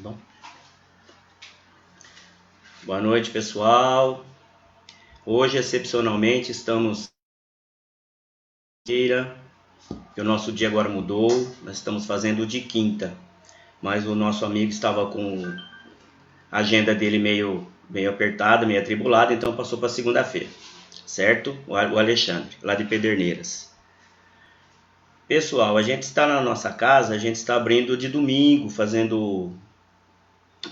Bom. Boa noite, pessoal. Hoje, excepcionalmente, estamos que o nosso dia agora mudou. Nós estamos fazendo de quinta, mas o nosso amigo estava com a agenda dele meio apertada, meio atribulada, então passou para segunda-feira, certo? O Alexandre, lá de Pederneiras. Pessoal, a gente está na nossa casa, a gente está abrindo de domingo, fazendo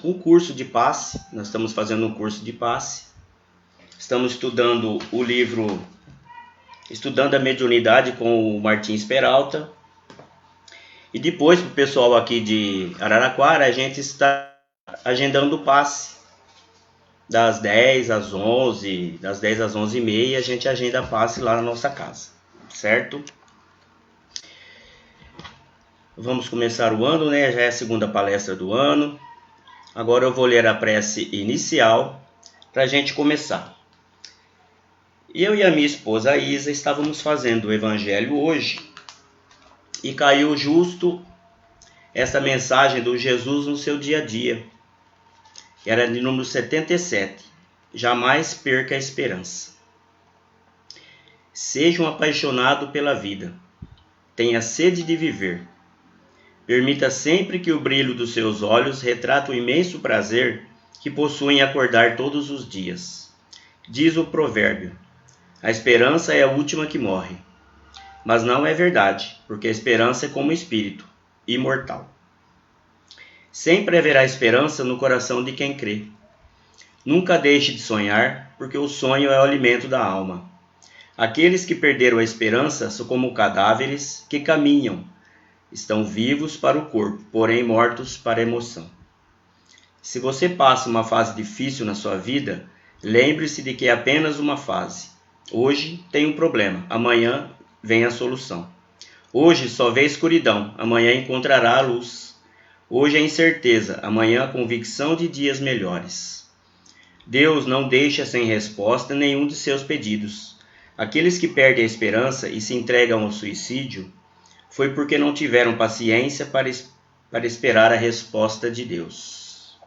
um curso de passe. Nós estamos fazendo um curso de passe. Estamos estudando o livro Estudando a Mediunidade com o Martins Peralta. E depois, para o pessoal aqui de Araraquara, a gente está agendando o passe. Das 10 às 11, das 10 às 11h30, a gente agenda passe lá na nossa casa, certo? Vamos começar o ano, né? Já é a segunda palestra do ano. Agora eu vou ler a prece inicial para a gente começar. Eu e a minha esposa Isa estávamos fazendo o evangelho hoje e caiu justo essa mensagem do Jesus no seu dia a dia, que era de número 77. Jamais perca a esperança. Seja um apaixonado pela vida. Tenha sede de viver. Permita sempre que o brilho dos seus olhos retrate o imenso prazer que possui em acordar todos os dias. Diz o provérbio: a esperança é a última que morre. Mas não é verdade, porque a esperança é como o espírito, imortal. Sempre haverá esperança no coração de quem crê. Nunca deixe de sonhar, porque o sonho é o alimento da alma. Aqueles que perderam a esperança são como cadáveres que caminham. Estão vivos para o corpo, porém mortos para a emoção. Se você passa uma fase difícil na sua vida, lembre-se de que é apenas uma fase. Hoje tem um problema, amanhã vem a solução. Hoje só vê escuridão, amanhã encontrará a luz. Hoje é incerteza, amanhã a convicção de dias melhores. Deus não deixa sem resposta nenhum de seus pedidos. Aqueles que perdem a esperança e se entregam ao suicídio, foi porque não tiveram paciência para esperar a resposta de Deus.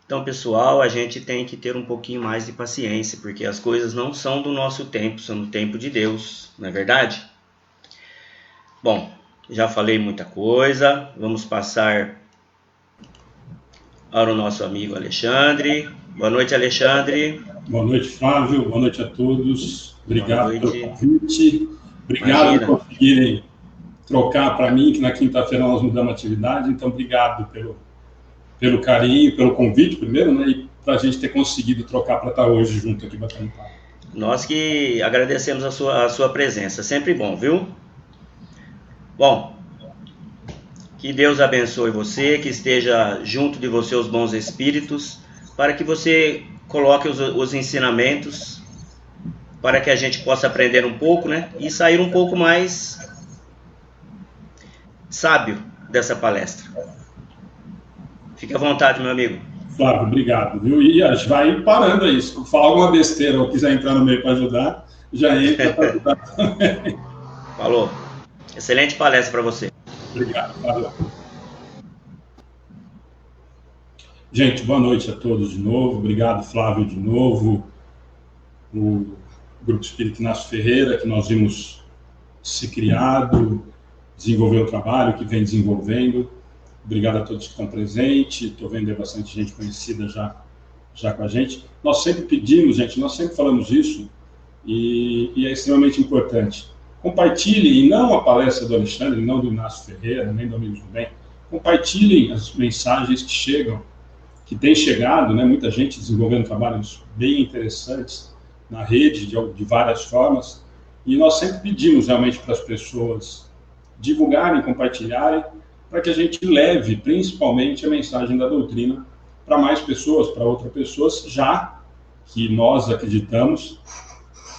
Então, pessoal, a gente tem que ter um pouquinho mais de paciência, porque as coisas não são do nosso tempo, são do tempo de Deus, não é verdade? Bom, já falei muita coisa, vamos passar para o nosso amigo Alexandre. Boa noite, Alexandre. Boa noite, Flávio. Boa noite a todos. Obrigado pelo convite. Obrigado por conseguirem trocar para mim, que na quinta-feira nós mudamos a atividade. Então, obrigado pelo carinho, pelo convite primeiro, né? E para a gente ter conseguido trocar para estar hoje junto aqui batendo papo. Nós que agradecemos a sua presença. Sempre bom, viu? Bom, que Deus abençoe você, que esteja junto de você os bons espíritos, para que você coloque os ensinamentos, para que a gente possa aprender um pouco, né? E sair um pouco mais sábio dessa palestra. Fique à vontade, meu amigo. Flávio, obrigado, viu? E vai parando aí. Se falar alguma besteira ou quiser entrar no meio para ajudar, já entra para ajudar também. Falou. Excelente palestra para você. Obrigado, Flávio. Gente, boa noite a todos de novo. Obrigado, Flávio, de novo. O Grupo Espírita Inácio Ferreira, que nós vimos ser criado, desenvolver o trabalho que vem desenvolvendo. Obrigado a todos que estão presentes. Estou vendo bastante gente conhecida já com a gente. Nós sempre pedimos, gente, nós sempre falamos isso, e é extremamente importante. Compartilhem, e não a palestra do Alexandre, não do Inácio Ferreira, nem do Amigos do Bem. Compartilhem as mensagens que chegam, que tem chegado, né, muita gente desenvolvendo trabalhos bem interessantes na rede, de várias formas, e nós sempre pedimos realmente para as pessoas divulgarem, compartilharem, para que a gente leve principalmente a mensagem da doutrina para mais pessoas, para outras pessoas, já que nós acreditamos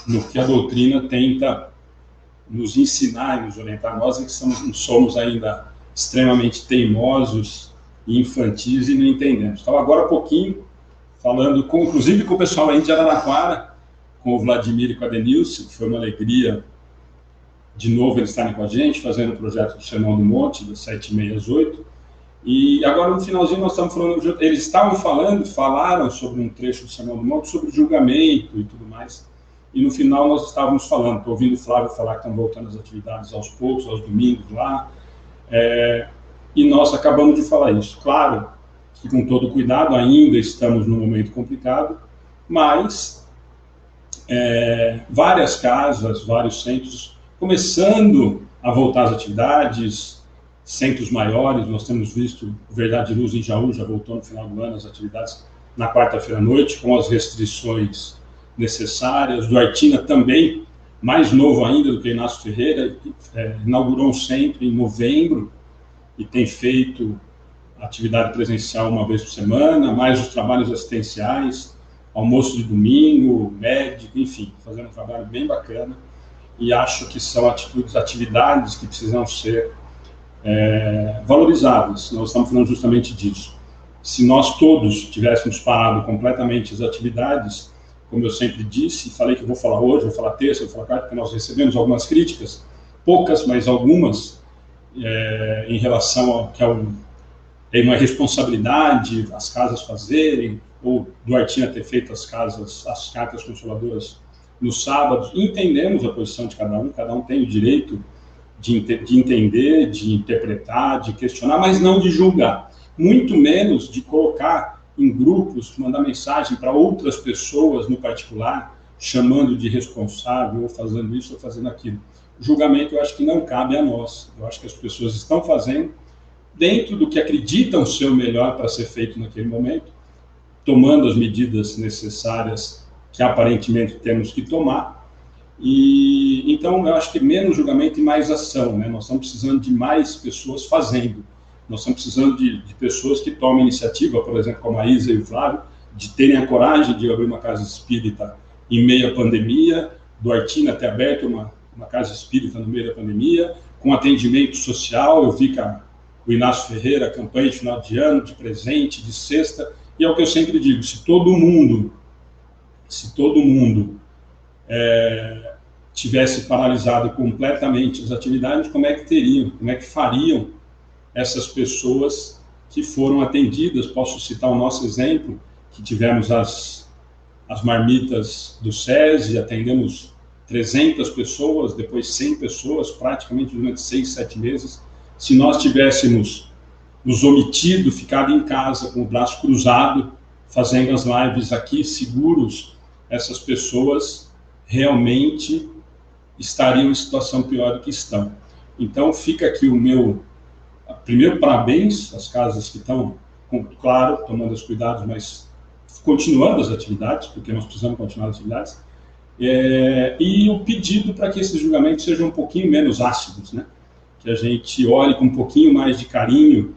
no que a doutrina tenta nos ensinar e nos orientar. Nós é que somos ainda extremamente teimosos e infantis e não entendemos. Então, agora há pouquinho, falando inclusive com o pessoal aí de Araraquara, com o Vladimir e com a Denilce, que foi uma alegria de novo eles estarem com a gente, fazendo o projeto do Sermão do Monte, das 7h30 às 8h, E agora, no finalzinho, nós estamos falando, eles falaram sobre um trecho do Sermão do Monte, sobre julgamento e tudo mais. E no final nós estávamos falando, estou ouvindo o Flávio falar que estão voltando as atividades aos poucos, aos domingos lá, e nós acabamos de falar isso. Claro que com todo cuidado, ainda estamos num momento complicado, mas várias casas, vários centros, começando a voltar às atividades, centros maiores, nós temos visto Verdade e Luz em Jaú, já voltou no final do ano as atividades na quarta-feira à noite, com as restrições necessárias. Do Artina também, mais novo ainda do que Inácio Ferreira, inaugurou um centro em novembro e tem feito atividade presencial uma vez por semana, mais os trabalhos assistenciais, almoço de domingo, médico, enfim, fazendo um trabalho bem bacana. E acho que são atividades que precisam ser valorizadas. Nós estamos falando justamente disso. Se nós todos tivéssemos parado completamente as atividades, como eu sempre disse, falei que eu vou falar hoje, vou falar terça, vou falar quarta, porque nós recebemos algumas críticas, poucas, mas algumas, em relação ao que é uma responsabilidade as casas fazerem, ou do Artina ter feito as cartas consoladoras nos sábados. Entendemos a posição de cada um tem o direito de entender, de interpretar, de questionar, mas não de julgar, muito menos de colocar em grupos, mandar mensagem para outras pessoas no particular, chamando de responsável, ou fazendo isso ou fazendo aquilo. O julgamento eu acho que não cabe a nós. Eu acho que as pessoas estão fazendo dentro do que acreditam ser o melhor para ser feito naquele momento, tomando as medidas necessárias que aparentemente temos que tomar. E então eu acho que menos julgamento e mais ação, né? Nós estamos precisando de mais pessoas fazendo. Nós estamos precisando de pessoas que tomem iniciativa, por exemplo, como a Isa e o Flávio, de terem a coragem de abrir uma casa espírita em meio à pandemia, do Artina ter aberto uma casa espírita no meio da pandemia, com atendimento social. Eu vi que o Inácio Ferreira, a campanha de final de ano, de presente, de cesta, e é o que eu sempre digo, se todo mundo tivesse paralisado completamente as atividades, como é que fariam essas pessoas que foram atendidas? Posso citar o nosso exemplo, que tivemos as marmitas do SESI, atendemos 300 pessoas, depois 100 pessoas, praticamente durante 6, 7 meses. Se nós tivéssemos nos omitido, ficado em casa com o braço cruzado, fazendo as lives aqui seguros, essas pessoas realmente estariam em situação pior do que estão. Então fica aqui o meu primeiro parabéns às casas que estão, claro, tomando os cuidados, mas continuando as atividades, porque nós precisamos continuar as atividades, e o pedido para que esses julgamentos sejam um pouquinho menos ácidos, né? Que a gente olhe com um pouquinho mais de carinho,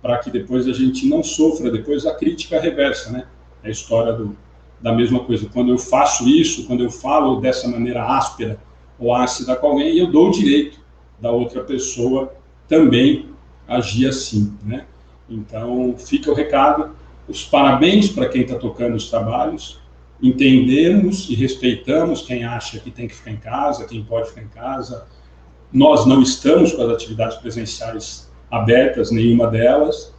para que depois a gente não sofra depois a crítica reversa, né? É a história da mesma coisa. Quando eu faço isso, quando eu falo dessa maneira áspera ou ácida com alguém, eu dou o direito da outra pessoa também agir assim, né? Então, fica o recado, os parabéns para quem está tocando os trabalhos, entendemos e respeitamos quem acha que tem que ficar em casa, quem pode ficar em casa. Nós não estamos com as atividades presenciais abertas, nenhuma delas.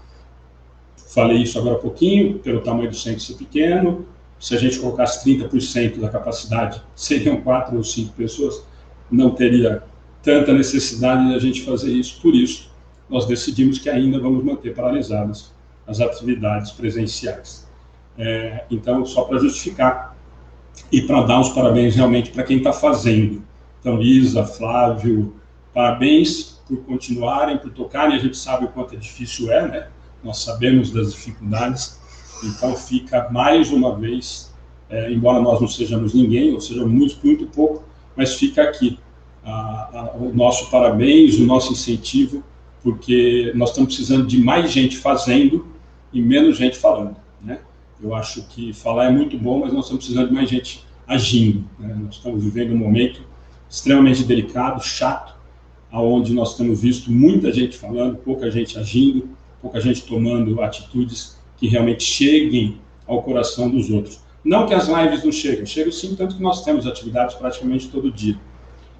Falei isso agora há pouquinho, pelo tamanho do centro ser pequeno. Se a gente colocasse 30% da capacidade, seriam 4 ou 5 pessoas, não teria tanta necessidade de a gente fazer isso. Por isso, nós decidimos que ainda vamos manter paralisadas as atividades presenciais. Então, só para justificar e para dar os parabéns realmente para quem está fazendo. Então, Isa, Flávio, parabéns por continuarem, por tocarem. A gente sabe o quanto é difícil né? Nós sabemos das dificuldades. Então, fica mais uma vez, embora nós não sejamos ninguém, ou seja, muito pouco, mas fica aqui o nosso parabéns, o nosso incentivo, porque nós estamos precisando de mais gente fazendo e menos gente falando, né? Eu acho que falar é muito bom, mas nós estamos precisando de mais gente agindo, né? Nós estamos vivendo um momento extremamente delicado, chato, onde nós temos visto muita gente falando, pouca gente agindo, pouca gente tomando atitudes que realmente cheguem ao coração dos outros. Não que as lives não cheguem, chegam sim, tanto que nós temos atividades praticamente todo dia.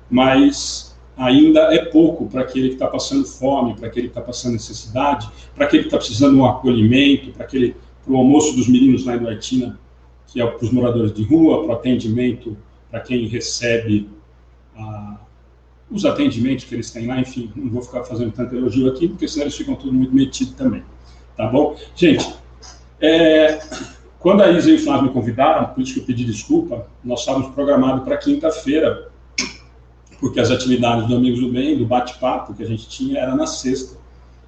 Mas ainda é pouco para aquele que está passando fome, para aquele que está passando necessidade, para aquele que está precisando de um acolhimento, para o almoço dos meninos lá em Duartina, que é para os moradores de rua, para o atendimento, para quem recebe os atendimentos que eles têm lá, enfim, não vou ficar fazendo tanto elogio aqui, porque senão eles ficam tudo muito metidos também, tá bom? Gente, quando a Isa e o Flávio me convidaram, por isso que eu pedi desculpa, nós estávamos programados para quinta-feira, porque as atividades do Amigos do Bem, do bate-papo que a gente tinha, era na sexta.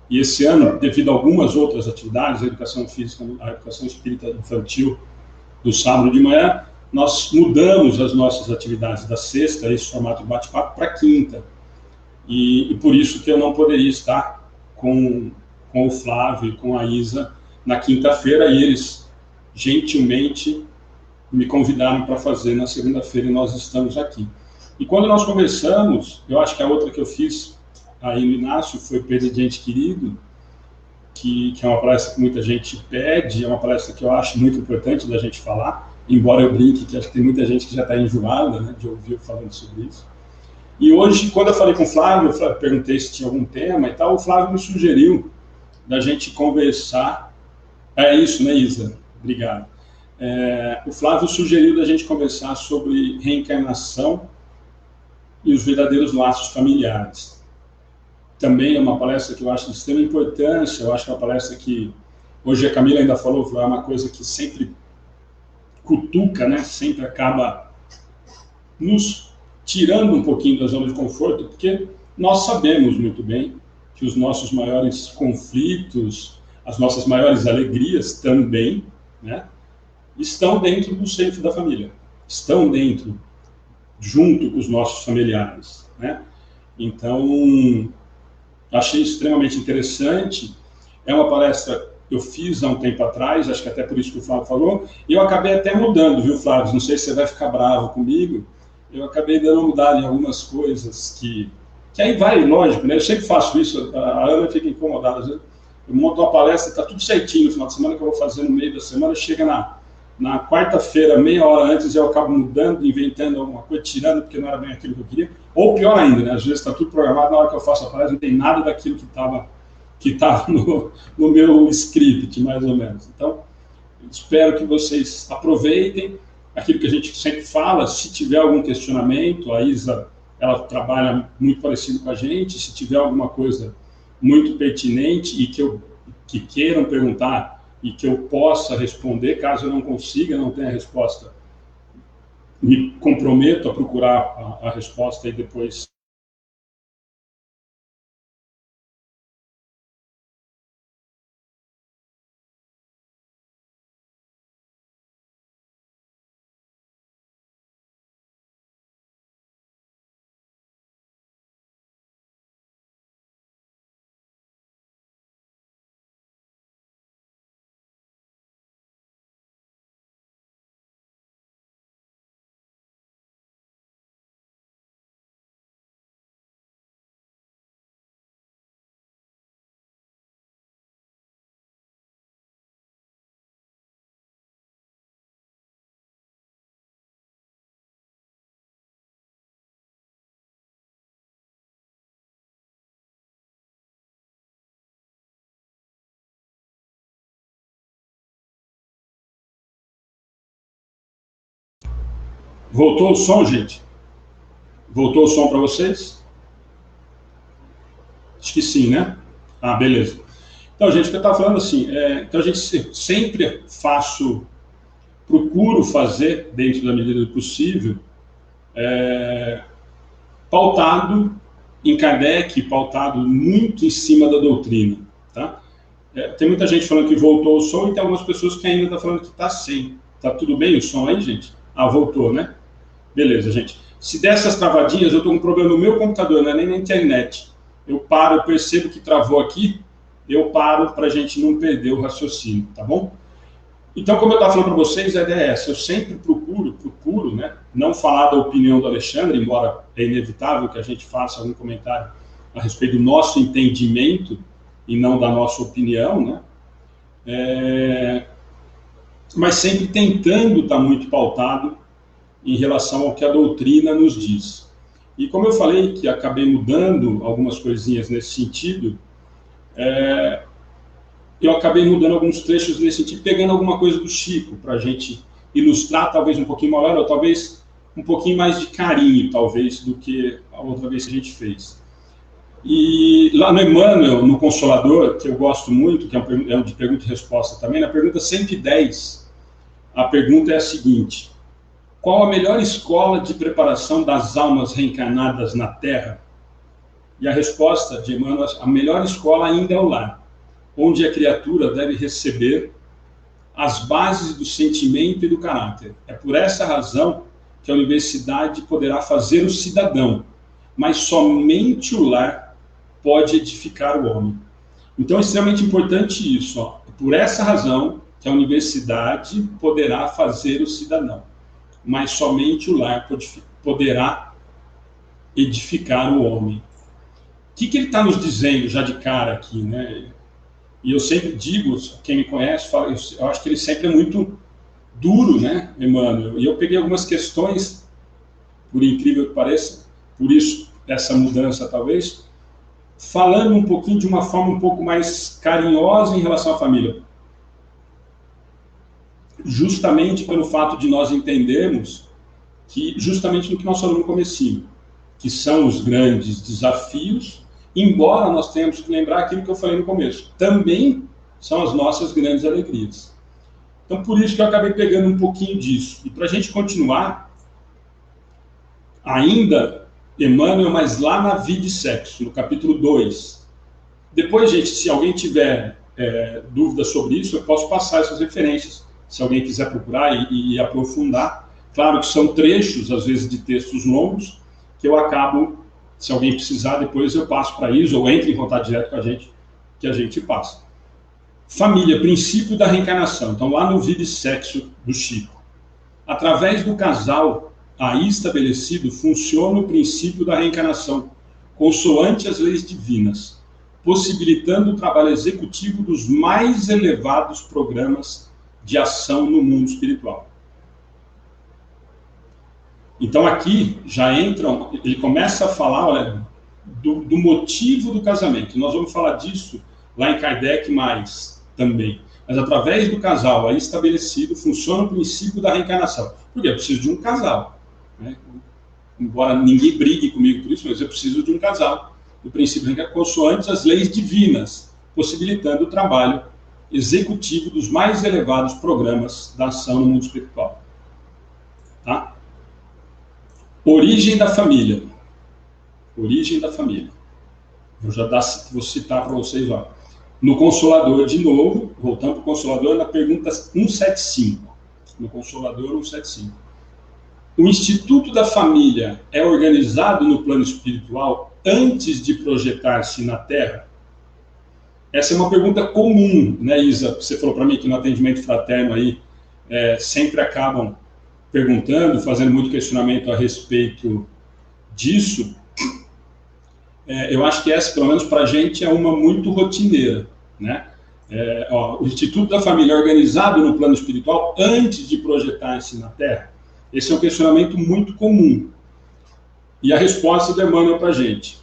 E esse ano, devido a algumas outras atividades, a educação física, a educação espírita infantil, do sábado de manhã, nós mudamos as nossas atividades da sexta, esse formato de bate-papo, para quinta. E por isso que eu não poderia estar com o Flávio e com a Isa na quinta-feira, e eles gentilmente me convidaram para fazer na segunda-feira, e nós estamos aqui. E quando nós conversamos, eu acho que a outra que eu fiz aí no Inácio foi Perda de Ente Querido, que é uma palestra que muita gente pede, é uma palestra que eu acho muito importante da gente falar, embora eu brinque que acho que tem muita gente que já está enjoada, né, de ouvir eu falando sobre isso. E hoje, quando eu falei com o Flávio, eu perguntei se tinha algum tema e tal, o Flávio me sugeriu da gente conversar. É isso, né, Isa? Obrigado. O Flávio sugeriu da gente conversar sobre reencarnação e os verdadeiros laços familiares. Também é uma palestra que eu acho de extrema importância, eu acho que é uma palestra que, hoje a Camila ainda falou, é uma coisa que sempre cutuca, né? Sempre acaba nos tirando um pouquinho da zona de conforto, porque nós sabemos muito bem que os nossos maiores conflitos, as nossas maiores alegrias também, né, estão dentro do seio da família, estão dentro, junto com os nossos familiares, né? Então, achei extremamente interessante. É uma palestra que eu fiz há um tempo atrás, acho que até por isso que o Flávio falou, e eu acabei até mudando, viu, Flávio? Não sei se você vai ficar bravo comigo, eu acabei dando uma mudada em algumas coisas que aí vai, lógico, né? Eu sempre faço isso, a Ana fica incomodada, às vezes eu monto uma palestra, está tudo certinho no final de semana, que eu vou fazer no meio da semana, chega na quarta-feira, meia hora antes, eu acabo mudando, inventando alguma coisa, tirando, porque não era bem aquilo que eu queria. Ou pior ainda, né? Às vezes está tudo programado, na hora que eu faço a palestra, não tem nada daquilo que estava no meu script, mais ou menos. Então, espero que vocês aproveitem aquilo que a gente sempre fala. Se tiver algum questionamento, a Isa, ela trabalha muito parecido com a gente, se tiver alguma coisa muito pertinente e que queiram perguntar e que eu possa responder, caso eu não consiga, não tenha resposta, me comprometo a procurar a resposta e depois. Voltou o som, gente? Voltou o som para vocês? Acho que sim, né? Ah, beleza. Então, gente, o que eu estava falando assim, então a gente sempre procuro fazer, dentro da medida do possível, pautado em Kardec, pautado muito em cima da doutrina, tá? Tem muita gente falando que voltou o som e tem algumas pessoas que ainda estão falando que está sem. Tá tudo bem o som aí, gente? Ah, voltou, né? Beleza, gente. Se der essas travadinhas, eu estou com um problema no meu computador, não é nem na internet. Eu paro, eu percebo que travou aqui, eu paro para a gente não perder o raciocínio, tá bom? Então, como eu estava falando para vocês, a ideia é essa. Eu sempre procuro, né, não falar da opinião do Alexandre, embora é inevitável que a gente faça algum comentário a respeito do nosso entendimento e não da nossa opinião, né? Mas sempre tentando estar muito pautado em relação ao que a doutrina nos diz. E como eu falei que acabei mudando algumas coisinhas nesse sentido, eu acabei mudando alguns trechos nesse sentido, pegando alguma coisa do Chico, para a gente ilustrar talvez um pouquinho maior, ou talvez um pouquinho mais de carinho, talvez, do que a outra vez que a gente fez. E lá no Emmanuel, no Consolador, que eu gosto muito, que é um de pergunta e resposta também, na pergunta 110, a pergunta é a seguinte: qual a melhor escola de preparação das almas reencarnadas na Terra? E a resposta de Emmanuel: a melhor escola ainda é o lar, onde a criatura deve receber as bases do sentimento e do caráter. É por essa razão que a universidade poderá fazer o cidadão, mas somente o lar pode edificar o homem. Então é extremamente importante isso. Ó. Por essa razão que a universidade poderá fazer o cidadão, mas somente o lar poderá edificar o homem. O que ele está nos dizendo já de cara aqui, né? E eu sempre digo, quem me conhece, fala, eu acho que ele sempre é muito duro, né, Emmanuel? E eu peguei algumas questões, por incrível que pareça, por isso essa mudança talvez, falando um pouquinho de uma forma um pouco mais carinhosa em relação à família. Justamente pelo fato de nós entendermos que, justamente no que nós falamos no comecinho, que são os grandes desafios, embora nós tenhamos que lembrar aquilo que eu falei no começo, também são as nossas grandes alegrias. Então, por isso que eu acabei pegando um pouquinho disso. E para a gente continuar, ainda, Emmanuel, mas lá na Vida e Sexo, no capítulo 2. Depois, gente, se alguém tiver dúvida sobre isso, eu posso passar essas referências, se alguém quiser procurar e aprofundar. Claro que são trechos, às vezes, de textos longos, que eu acabo, se alguém precisar, depois eu passo para isso, ou entre em contato direto com a gente, que a gente passa. Família, princípio da reencarnação. Então, lá no Vida e Sexo do Chico. Através do casal aí estabelecido, funciona o princípio da reencarnação, consoante as leis divinas, possibilitando o trabalho executivo dos mais elevados programas de ação no mundo espiritual. Então aqui já entram, ele começa a falar, olha, do motivo do casamento. Nós vamos falar disso lá em Kardec mais também. Mas através do casal aí estabelecido, funciona o princípio da reencarnação. Porque eu preciso de um casal. Né? Embora ninguém brigue comigo por isso, mas eu preciso de um casal. O princípio da reencarnação, consoante as leis divinas, possibilitando o trabalho executivo dos mais elevados programas da ação no mundo espiritual. Tá? Origem da família. Origem da família. Eu já vou citar para vocês, ó. No Consolador, de novo, voltando para o Consolador, na pergunta 175. No Consolador 175. O Instituto da Família é organizado no plano espiritual antes de projetar-se na Terra? Essa é uma pergunta comum, né, Isa? Você falou para mim que no atendimento fraterno aí sempre acabam perguntando, fazendo muito questionamento a respeito disso. Eu acho que essa, pelo menos para a gente, é uma muito rotineira, né? O Instituto da Família é organizado no plano espiritual antes de projetar-se na Terra? Esse é um questionamento muito comum. E a resposta do Emmanuel para a gente: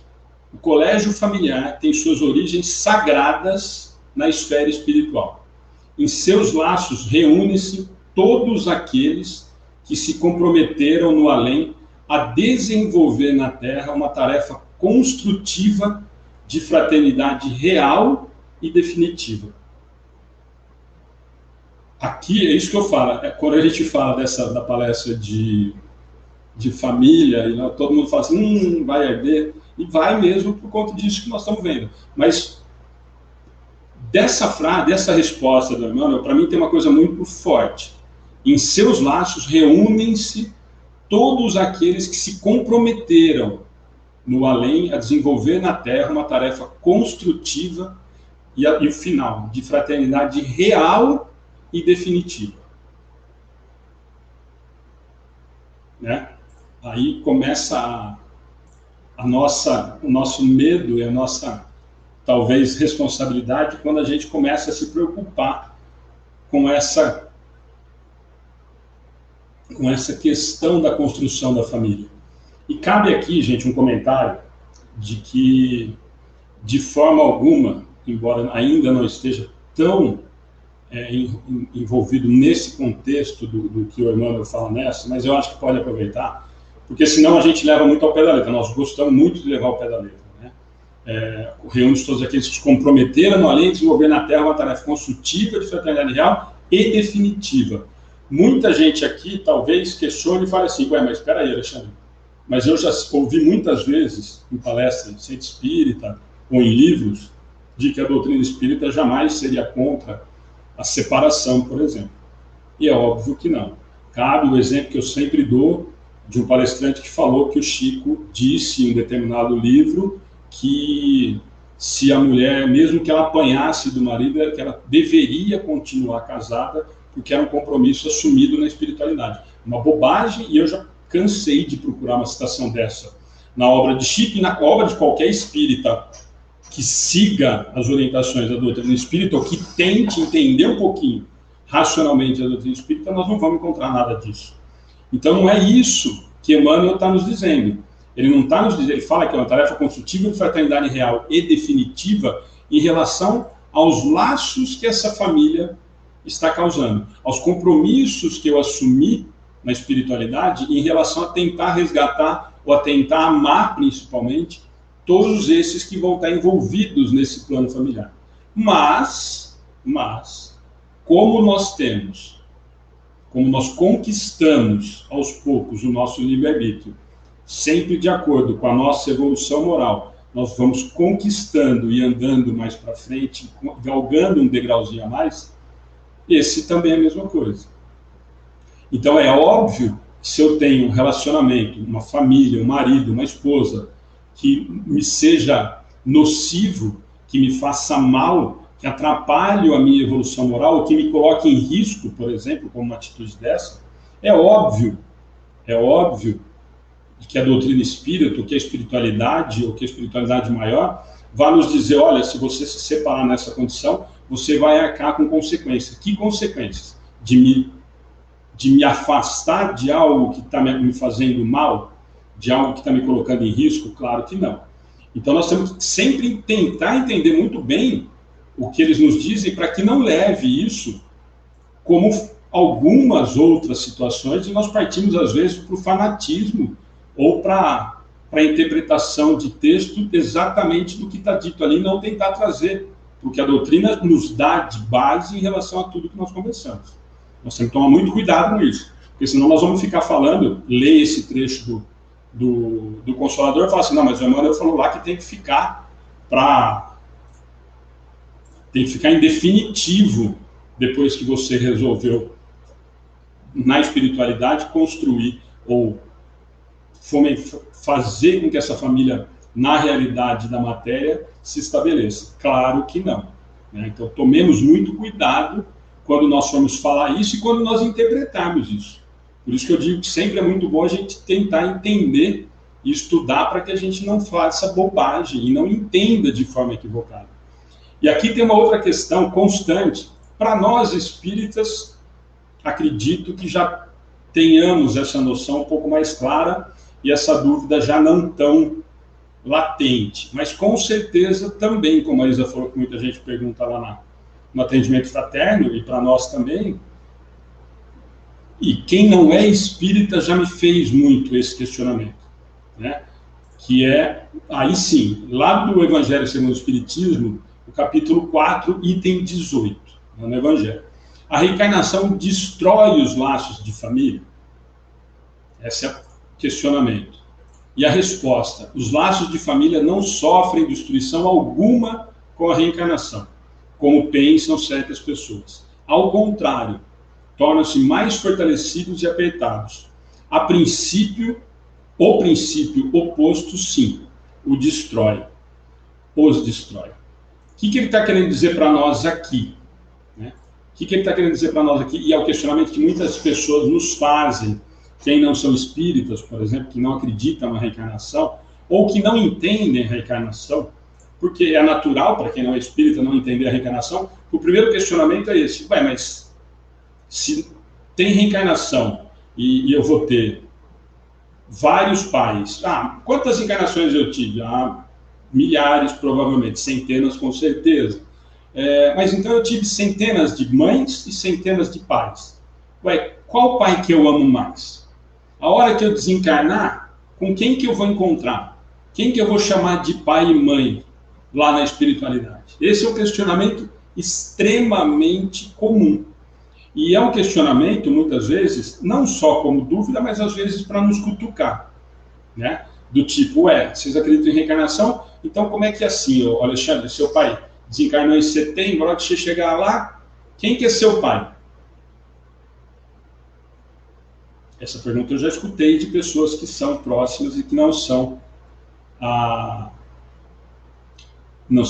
o colégio familiar tem suas origens sagradas na esfera espiritual. Em seus laços reúnem-se todos aqueles que se comprometeram no além a desenvolver na Terra uma tarefa construtiva de fraternidade real e definitiva. Aqui é isso que eu falo. Quando a gente fala da palestra de família, e todo mundo fala assim, vai arder, e vai mesmo por conta disso que nós estamos vendo. Mas dessa resposta do Emmanuel, para mim tem uma coisa muito forte. Em seus laços reúnem-se todos aqueles que se comprometeram no além a desenvolver na Terra uma tarefa construtiva e o final, de fraternidade real e definitiva. Né? Aí começa o nosso medo e a nossa, talvez, responsabilidade quando a gente começa a se preocupar com essa questão da construção da família. E cabe aqui, gente, um comentário de que, de forma alguma, embora ainda não esteja tão envolvido nesse contexto do que o Emmanuel fala nessa, mas eu acho que pode aproveitar, porque senão a gente leva muito ao pé da letra. Nós gostamos muito de levar ao pé da letra, né? Reúne todos aqueles que se comprometeram no além de desenvolver na Terra uma tarefa construtiva de fraternidade real e definitiva. Muita gente aqui talvez questione e fale assim, mas espera aí, Alexandre, mas eu já ouvi muitas vezes em palestras de centro espírita ou em livros de que a doutrina espírita jamais seria contra a separação, por exemplo. E é óbvio que não. Cabe o exemplo que eu sempre dou de um palestrante que falou que o Chico disse em um determinado livro que se a mulher, mesmo que ela apanhasse do marido, que ela deveria continuar casada, porque era um compromisso assumido na espiritualidade. Uma bobagem, e eu já cansei de procurar uma citação dessa na obra de Chico e na obra de qualquer espírita que siga as orientações da doutrina espírita ou que tente entender um pouquinho racionalmente a doutrina espírita, nós não vamos encontrar nada disso. Então não é isso que Emmanuel está nos dizendo. Ele não está nos dizendo, ele fala que é uma tarefa construtiva de fraternidade real e definitiva em relação aos laços que essa família está causando, aos compromissos que eu assumi na espiritualidade em relação a tentar resgatar ou a tentar amar principalmente todos esses que vão estar envolvidos nesse plano familiar. Mas, como nós conquistamos aos poucos o nosso livre-arbítrio, sempre de acordo com a nossa evolução moral, nós vamos conquistando e andando mais para frente, galgando um degrauzinho a mais, esse também é a mesma coisa. Então é óbvio que se eu tenho um relacionamento, uma família, um marido, uma esposa, que me seja nocivo, que me faça mal, que atrapalhe a minha evolução moral, ou que me coloque em risco, por exemplo, como uma atitude dessa, é óbvio que a doutrina espírita, ou que a espiritualidade, ou que a espiritualidade maior, vai nos dizer, olha, se você se separar nessa condição, você vai arcar com consequências. Que consequências? De me afastar de algo que está me fazendo mal, de algo que está me colocando em risco? Claro que não. Então nós temos que sempre tentar entender muito bem o que eles nos dizem para que não leve isso como algumas outras situações e nós partimos às vezes para o fanatismo ou para a interpretação de texto exatamente do que está dito ali e não tentar trazer, porque a doutrina nos dá de base em relação a tudo que nós conversamos. Nós temos que tomar muito cuidado com isso, porque senão nós vamos ficar falando, ler esse trecho do Consolador e falar assim, não, mas o Emmanuel falou lá que tem que ficar em definitivo depois que você resolveu na espiritualidade construir ou fazer com que essa família na realidade da matéria se estabeleça. Claro que não, né? Então tomemos muito cuidado quando nós formos falar isso e quando nós interpretarmos isso. Por isso que eu digo que sempre é muito bom a gente tentar entender e estudar para que a gente não faça bobagem e não entenda de forma equivocada. E aqui tem uma outra questão constante. Para nós espíritas, acredito que já tenhamos essa noção um pouco mais clara e essa dúvida já não tão latente. Mas com certeza também, como a Isa falou que muita gente pergunta lá no atendimento fraterno e para nós também, e quem não é espírita já me fez muito esse questionamento, né? Que é, aí sim, lá do Evangelho segundo o Espiritismo, o capítulo 4, item 18, no Evangelho. A reencarnação destrói os laços de família? Esse é o questionamento. E a resposta, os laços de família não sofrem destruição alguma com a reencarnação, como pensam certas pessoas. Ao contrário, tornam-se mais fortalecidos e apertados. A princípio, o princípio oposto, sim, os destrói. O que ele está querendo dizer para nós aqui? Né? O que ele está querendo dizer para nós aqui? E é o questionamento que muitas pessoas nos fazem, quem não são espíritas, por exemplo, que não acreditam na reencarnação, ou que não entendem a reencarnação, porque é natural para quem não é espírita não entender a reencarnação. O primeiro questionamento é esse: mas se tem reencarnação e eu vou ter vários pais. Quantas encarnações eu tive? Milhares, provavelmente, centenas com certeza. Mas então eu tive centenas de mães e centenas de pais. Ué, qual pai que eu amo mais? A hora que eu desencarnar, com quem que eu vou encontrar? Quem que eu vou chamar de pai e mãe lá na espiritualidade? Esse é um questionamento extremamente comum. E é um questionamento, muitas vezes, não só como dúvida, mas às vezes para nos cutucar, né? Do tipo, vocês acreditam em reencarnação? Então como é que é assim, Alexandre, seu pai desencarnou em setembro, na hora que você chegar lá, quem que é seu pai? Essa pergunta eu já escutei de pessoas que são próximas e que não são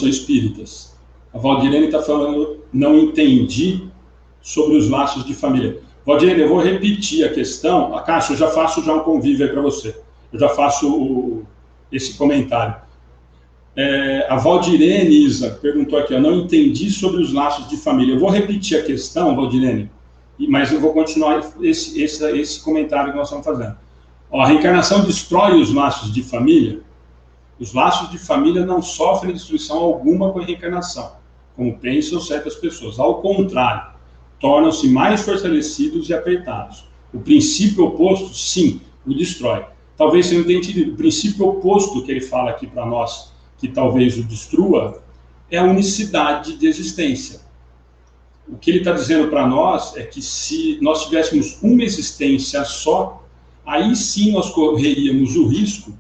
espíritas. A Valdirene está falando, não entendi sobre os laços de família. Valdirene, eu vou repetir a questão. Cássio, eu já faço um convívio aí para você. Eu já faço esse comentário. A Valdirene Isa perguntou aqui, eu não entendi sobre os laços de família. Eu vou repetir a questão, Valdirene, mas eu vou continuar esse comentário que nós estamos fazendo. A reencarnação destrói os laços de família? Os laços de família não sofrem destruição alguma com a reencarnação, como pensam certas pessoas. Ao contrário, tornam-se mais fortalecidos e apertados. O princípio oposto, sim, o destrói. Talvez você não tenha entendido. O princípio oposto que ele fala aqui para nós, que talvez o destrua, é a unicidade de existência. O que ele está dizendo para nós é que se nós tivéssemos uma existência só, aí sim nós correríamos o risco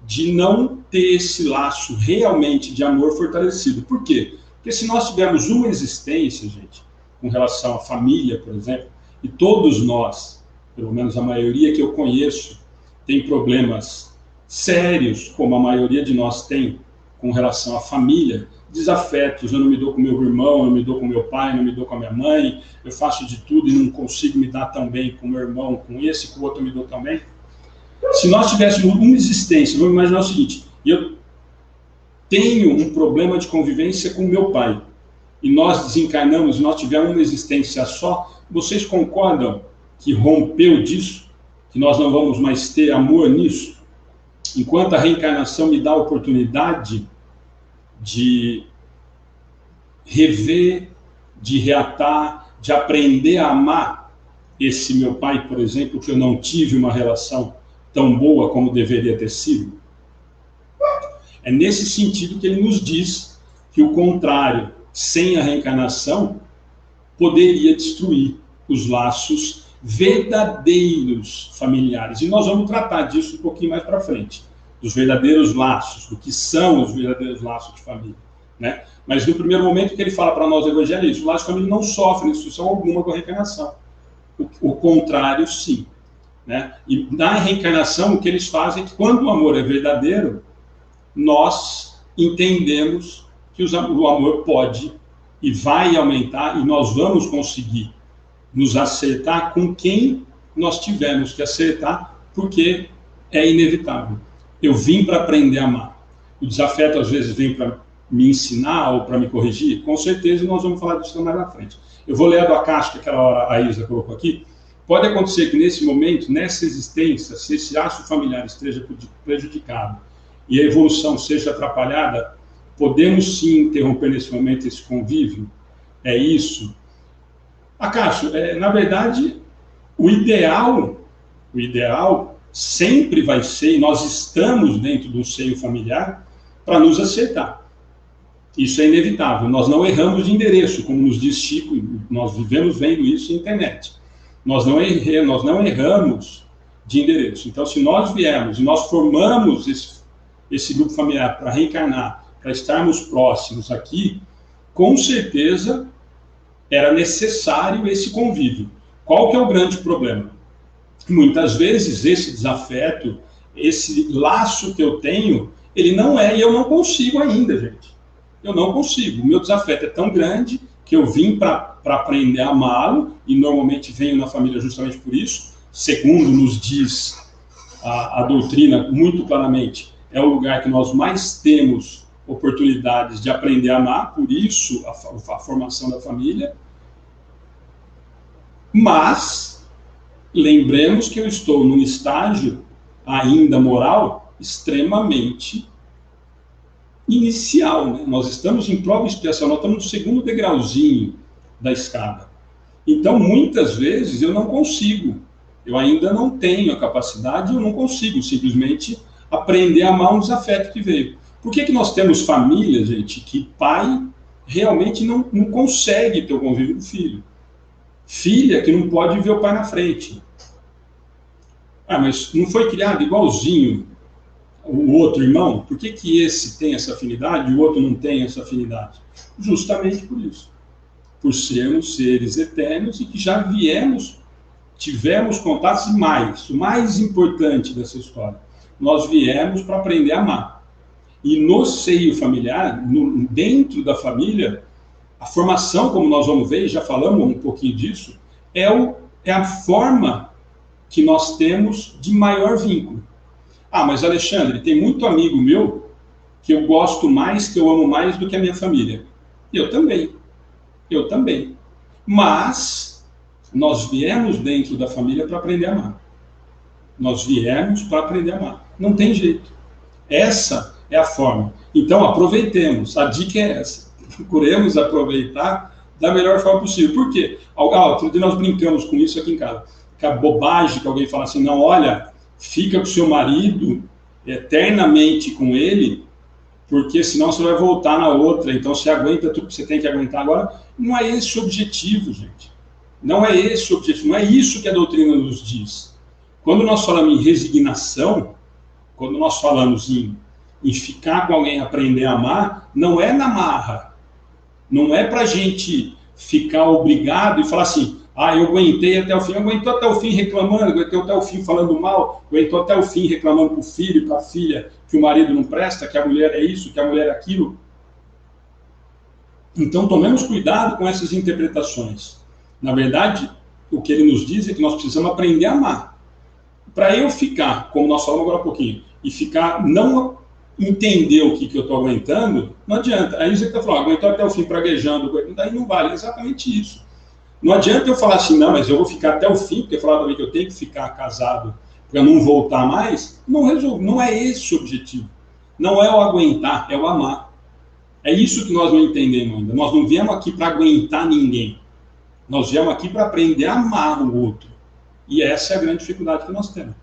de não ter esse laço realmente de amor fortalecido. Por quê? Porque se nós tivermos uma existência, gente, com relação à família, por exemplo, e todos nós, pelo menos a maioria que eu conheço, tem problemas sérios, como a maioria de nós tem, com relação à família, desafetos, eu não me dou com meu irmão, eu não me dou com meu pai, eu não me dou com a minha mãe, eu faço de tudo e não consigo me dar tão bem com meu irmão, com esse, com o outro eu me dou tão bem. Se nós tivéssemos uma existência, vamos imaginar o seguinte, eu tenho um problema de convivência com meu pai, e nós desencarnamos, nós tivemos uma existência só, vocês concordam que rompeu disso? Que nós não vamos mais ter amor nisso? Enquanto a reencarnação me dá a oportunidade de rever, de reatar, de aprender a amar esse meu pai, por exemplo, que eu não tive uma relação tão boa como deveria ter sido. É nesse sentido que ele nos diz que o contrário, sem a reencarnação, poderia destruir os laços verdadeiros familiares. E nós vamos tratar disso um pouquinho mais para frente, dos verdadeiros laços, do que são os verdadeiros laços de família, né? Mas no primeiro momento que ele fala para nós, evangelistas, o laço de família não sofre destruição alguma com a reencarnação. O contrário, sim, né? E na reencarnação, o que eles fazem é que quando o amor é verdadeiro, nós entendemos que o amor pode e vai aumentar, e nós vamos conseguir nos acertar com quem nós tivermos que acertar, porque é inevitável. Eu vim para aprender a amar. O desafeto às vezes vem para me ensinar ou para me corrigir, com certeza nós vamos falar disso mais na frente. Eu vou ler a do Akash, que aquela hora a Isa colocou aqui. Pode acontecer que nesse momento, nessa existência, se esse laço familiar esteja prejudicado e a evolução seja atrapalhada, podemos sim interromper nesse momento esse convívio? É isso? Akash, na verdade, o ideal sempre vai ser, e nós estamos dentro do seio familiar, para nos acertar. Isso é inevitável. Nós não erramos de endereço, como nos diz Chico, nós vivemos vendo isso na internet. Nós não erramos de endereço. Então, se nós viermos e nós formamos esse grupo familiar para reencarnar, para estarmos próximos aqui, com certeza era necessário esse convívio. Qual que é o grande problema? Muitas vezes esse desafeto, esse laço que eu tenho, ele não é, e eu não consigo ainda, gente. Eu não consigo. O meu desafeto é tão grande que eu vim para aprender a amá-lo, e normalmente venho na família justamente por isso. Segundo nos diz a doutrina muito claramente, é o lugar que nós mais temos oportunidades de aprender a amar, por isso a formação da família. Mas lembremos que eu estou num estágio ainda moral, extremamente inicial, né? Nós estamos em prova e expiação, nós estamos no segundo degrauzinho da escada. Então, muitas vezes, eu não consigo, eu ainda não tenho a capacidade, eu não consigo simplesmente aprender a amar um desafeto que veio. Por que nós temos famílias, gente, que pai realmente não consegue ter o convívio do filho? Filha que não pode ver o pai na frente. Ah, mas não foi criado igualzinho o outro irmão? Por que esse tem essa afinidade e o outro não tem essa afinidade? Justamente por isso. Por sermos seres eternos e que já tivemos contatos e mais. O mais importante dessa história, nós viemos para aprender a amar. E no seio familiar, dentro da família, a formação, como nós vamos ver, e já falamos um pouquinho disso, é a forma que nós temos de maior vínculo. Ah, mas Alexandre, tem muito amigo meu que eu gosto mais, que eu amo mais do que a minha família. Eu também. Mas nós viemos dentro da família para aprender a amar. Nós viemos para aprender a amar. Não tem jeito. Essa é a forma. Então, aproveitemos. A dica é essa. Procuremos aproveitar da melhor forma possível. Por quê? Outro dia nós brincamos com isso aqui em casa. Que a bobagem que alguém fala assim, não, olha, fica com o seu marido eternamente com ele, porque senão você vai voltar na outra, então você aguenta tudo que você tem que aguentar agora. Não é esse o objetivo, gente. Não é esse o objetivo, não é isso que a doutrina nos diz. Quando nós falamos em resignação, quando nós falamos em ficar com alguém, aprender a amar, não é na marra. Não é para a gente ficar obrigado e falar assim, eu aguentei até o fim, aguentou até o fim reclamando, aguentou até o fim falando mal, aguentou até o fim reclamando para o filho, para a filha, que o marido não presta, que a mulher é isso, que a mulher é aquilo. Então, tomemos cuidado com essas interpretações. Na verdade, o que ele nos diz é que nós precisamos aprender a amar. Para eu ficar, como nós falamos agora há pouquinho, e ficar, não entender o que eu estou aguentando, não adianta. Aí você está falando, aguentou até o fim praguejando, daí não vale, é exatamente isso. Não adianta eu falar assim, não, mas eu vou ficar até o fim, porque falaram também que eu tenho que ficar casado para não voltar mais. Não resolve, não é esse o objetivo. Não é o aguentar, é o amar. É isso que nós não entendemos ainda. Nós não viemos aqui para aguentar ninguém. Nós viemos aqui para aprender a amar o outro. E essa é a grande dificuldade que nós temos.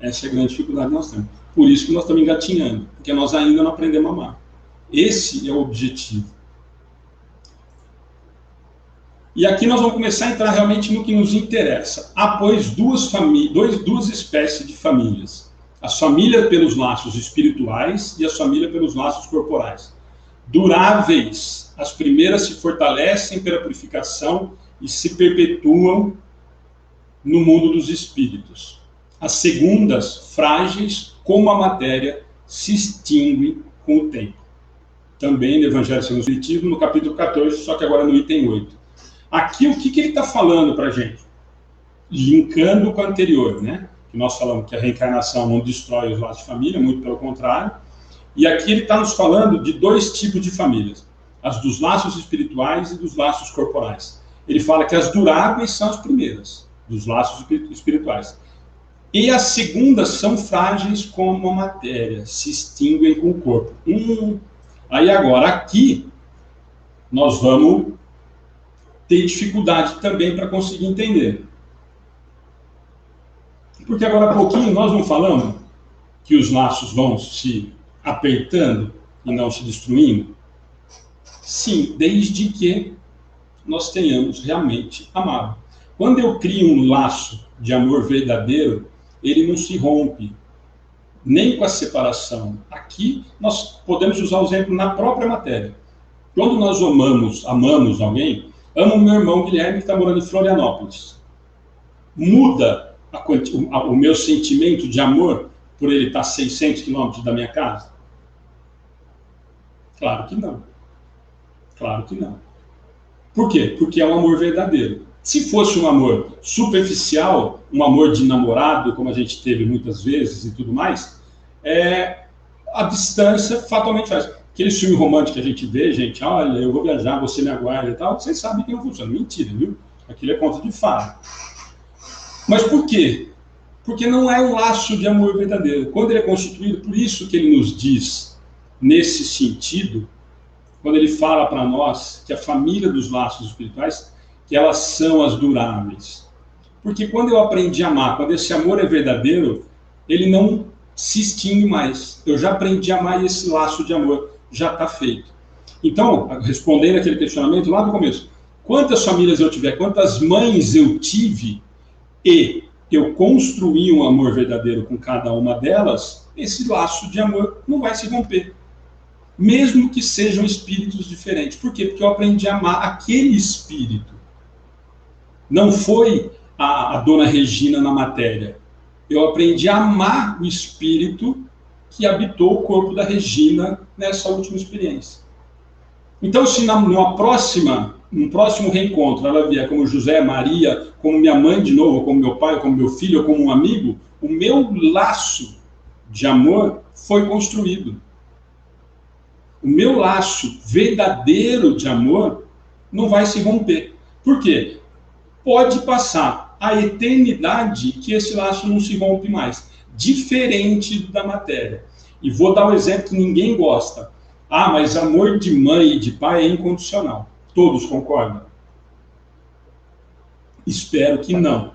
Essa é a grande dificuldade que nós temos. Por isso que nós estamos engatinhando, porque nós ainda não aprendemos a amar. Esse é o objetivo. E aqui nós vamos começar a entrar realmente no que nos interessa. Há, pois, duas espécies de famílias. As famílias pelos laços espirituais e as famílias pelos laços corporais. Duráveis, as primeiras se fortalecem pela purificação e se perpetuam no mundo dos espíritos. As segundas, frágeis como a matéria, se extinguem com o tempo. Também no Evangelho segundo o Espiritismo, no capítulo 14, só que agora no item 8. Aqui, o que ele está falando para a gente? Linkando com o anterior, né? Que nós falamos que a reencarnação não destrói os laços de família, muito pelo contrário. E aqui ele está nos falando de dois tipos de famílias. As dos laços espirituais e dos laços corporais. Ele fala que as duráveis são as primeiras, dos laços espirituais. E as segundas são frágeis como a matéria, se extinguem com o corpo. Aí agora, aqui, nós vamos ter dificuldade também para conseguir entender. Porque agora há pouquinho nós não falamos que os laços vão se apertando e não se destruindo? Sim, desde que nós tenhamos realmente amado. Quando eu crio um laço de amor verdadeiro, ele não se rompe, nem com a separação. Aqui nós podemos usar o exemplo na própria matéria. Quando nós amamos alguém, amo o meu irmão Guilherme que está morando em Florianópolis. Muda o meu sentimento de amor por ele estar a 600 quilômetros da minha casa? Claro que não. Claro que não. Por quê? Porque é um amor verdadeiro. Se fosse um amor superficial, um amor de namorado, como a gente teve muitas vezes e tudo mais, a distância fatalmente faz. Aquele filme romântico que a gente vê, gente, olha, eu vou viajar, você me aguarda e tal, vocês sabem que não funciona. Mentira, viu? Aquilo é conto de fada. Mas por quê? Porque não é um laço de amor verdadeiro. Quando ele é constituído, por isso que ele nos diz, nesse sentido, quando ele fala para nós que a família dos laços espirituais, que elas são as duráveis. Porque quando eu aprendi a amar, quando esse amor é verdadeiro, ele não se extingue mais. Eu já aprendi a amar e esse laço de amor já está feito. Então, respondendo aquele questionamento lá no começo, quantas famílias eu tiver, quantas mães eu tive e eu construí um amor verdadeiro com cada uma delas, esse laço de amor não vai se romper. Mesmo que sejam espíritos diferentes. Por quê? Porque eu aprendi a amar aquele espírito. Não foi a dona Regina na matéria. Eu aprendi a amar o espírito que habitou o corpo da Regina nessa última experiência. Então, se num próximo reencontro ela vier como José, Maria, como minha mãe de novo, ou como meu pai, ou como meu filho, ou como um amigo, o meu laço de amor foi construído. O meu laço verdadeiro de amor não vai se romper. Por quê? Pode passar a eternidade que esse laço não se rompe mais. Diferente da matéria. E vou dar um exemplo que ninguém gosta. Ah, mas amor de mãe e de pai é incondicional. Todos concordam? Espero que não.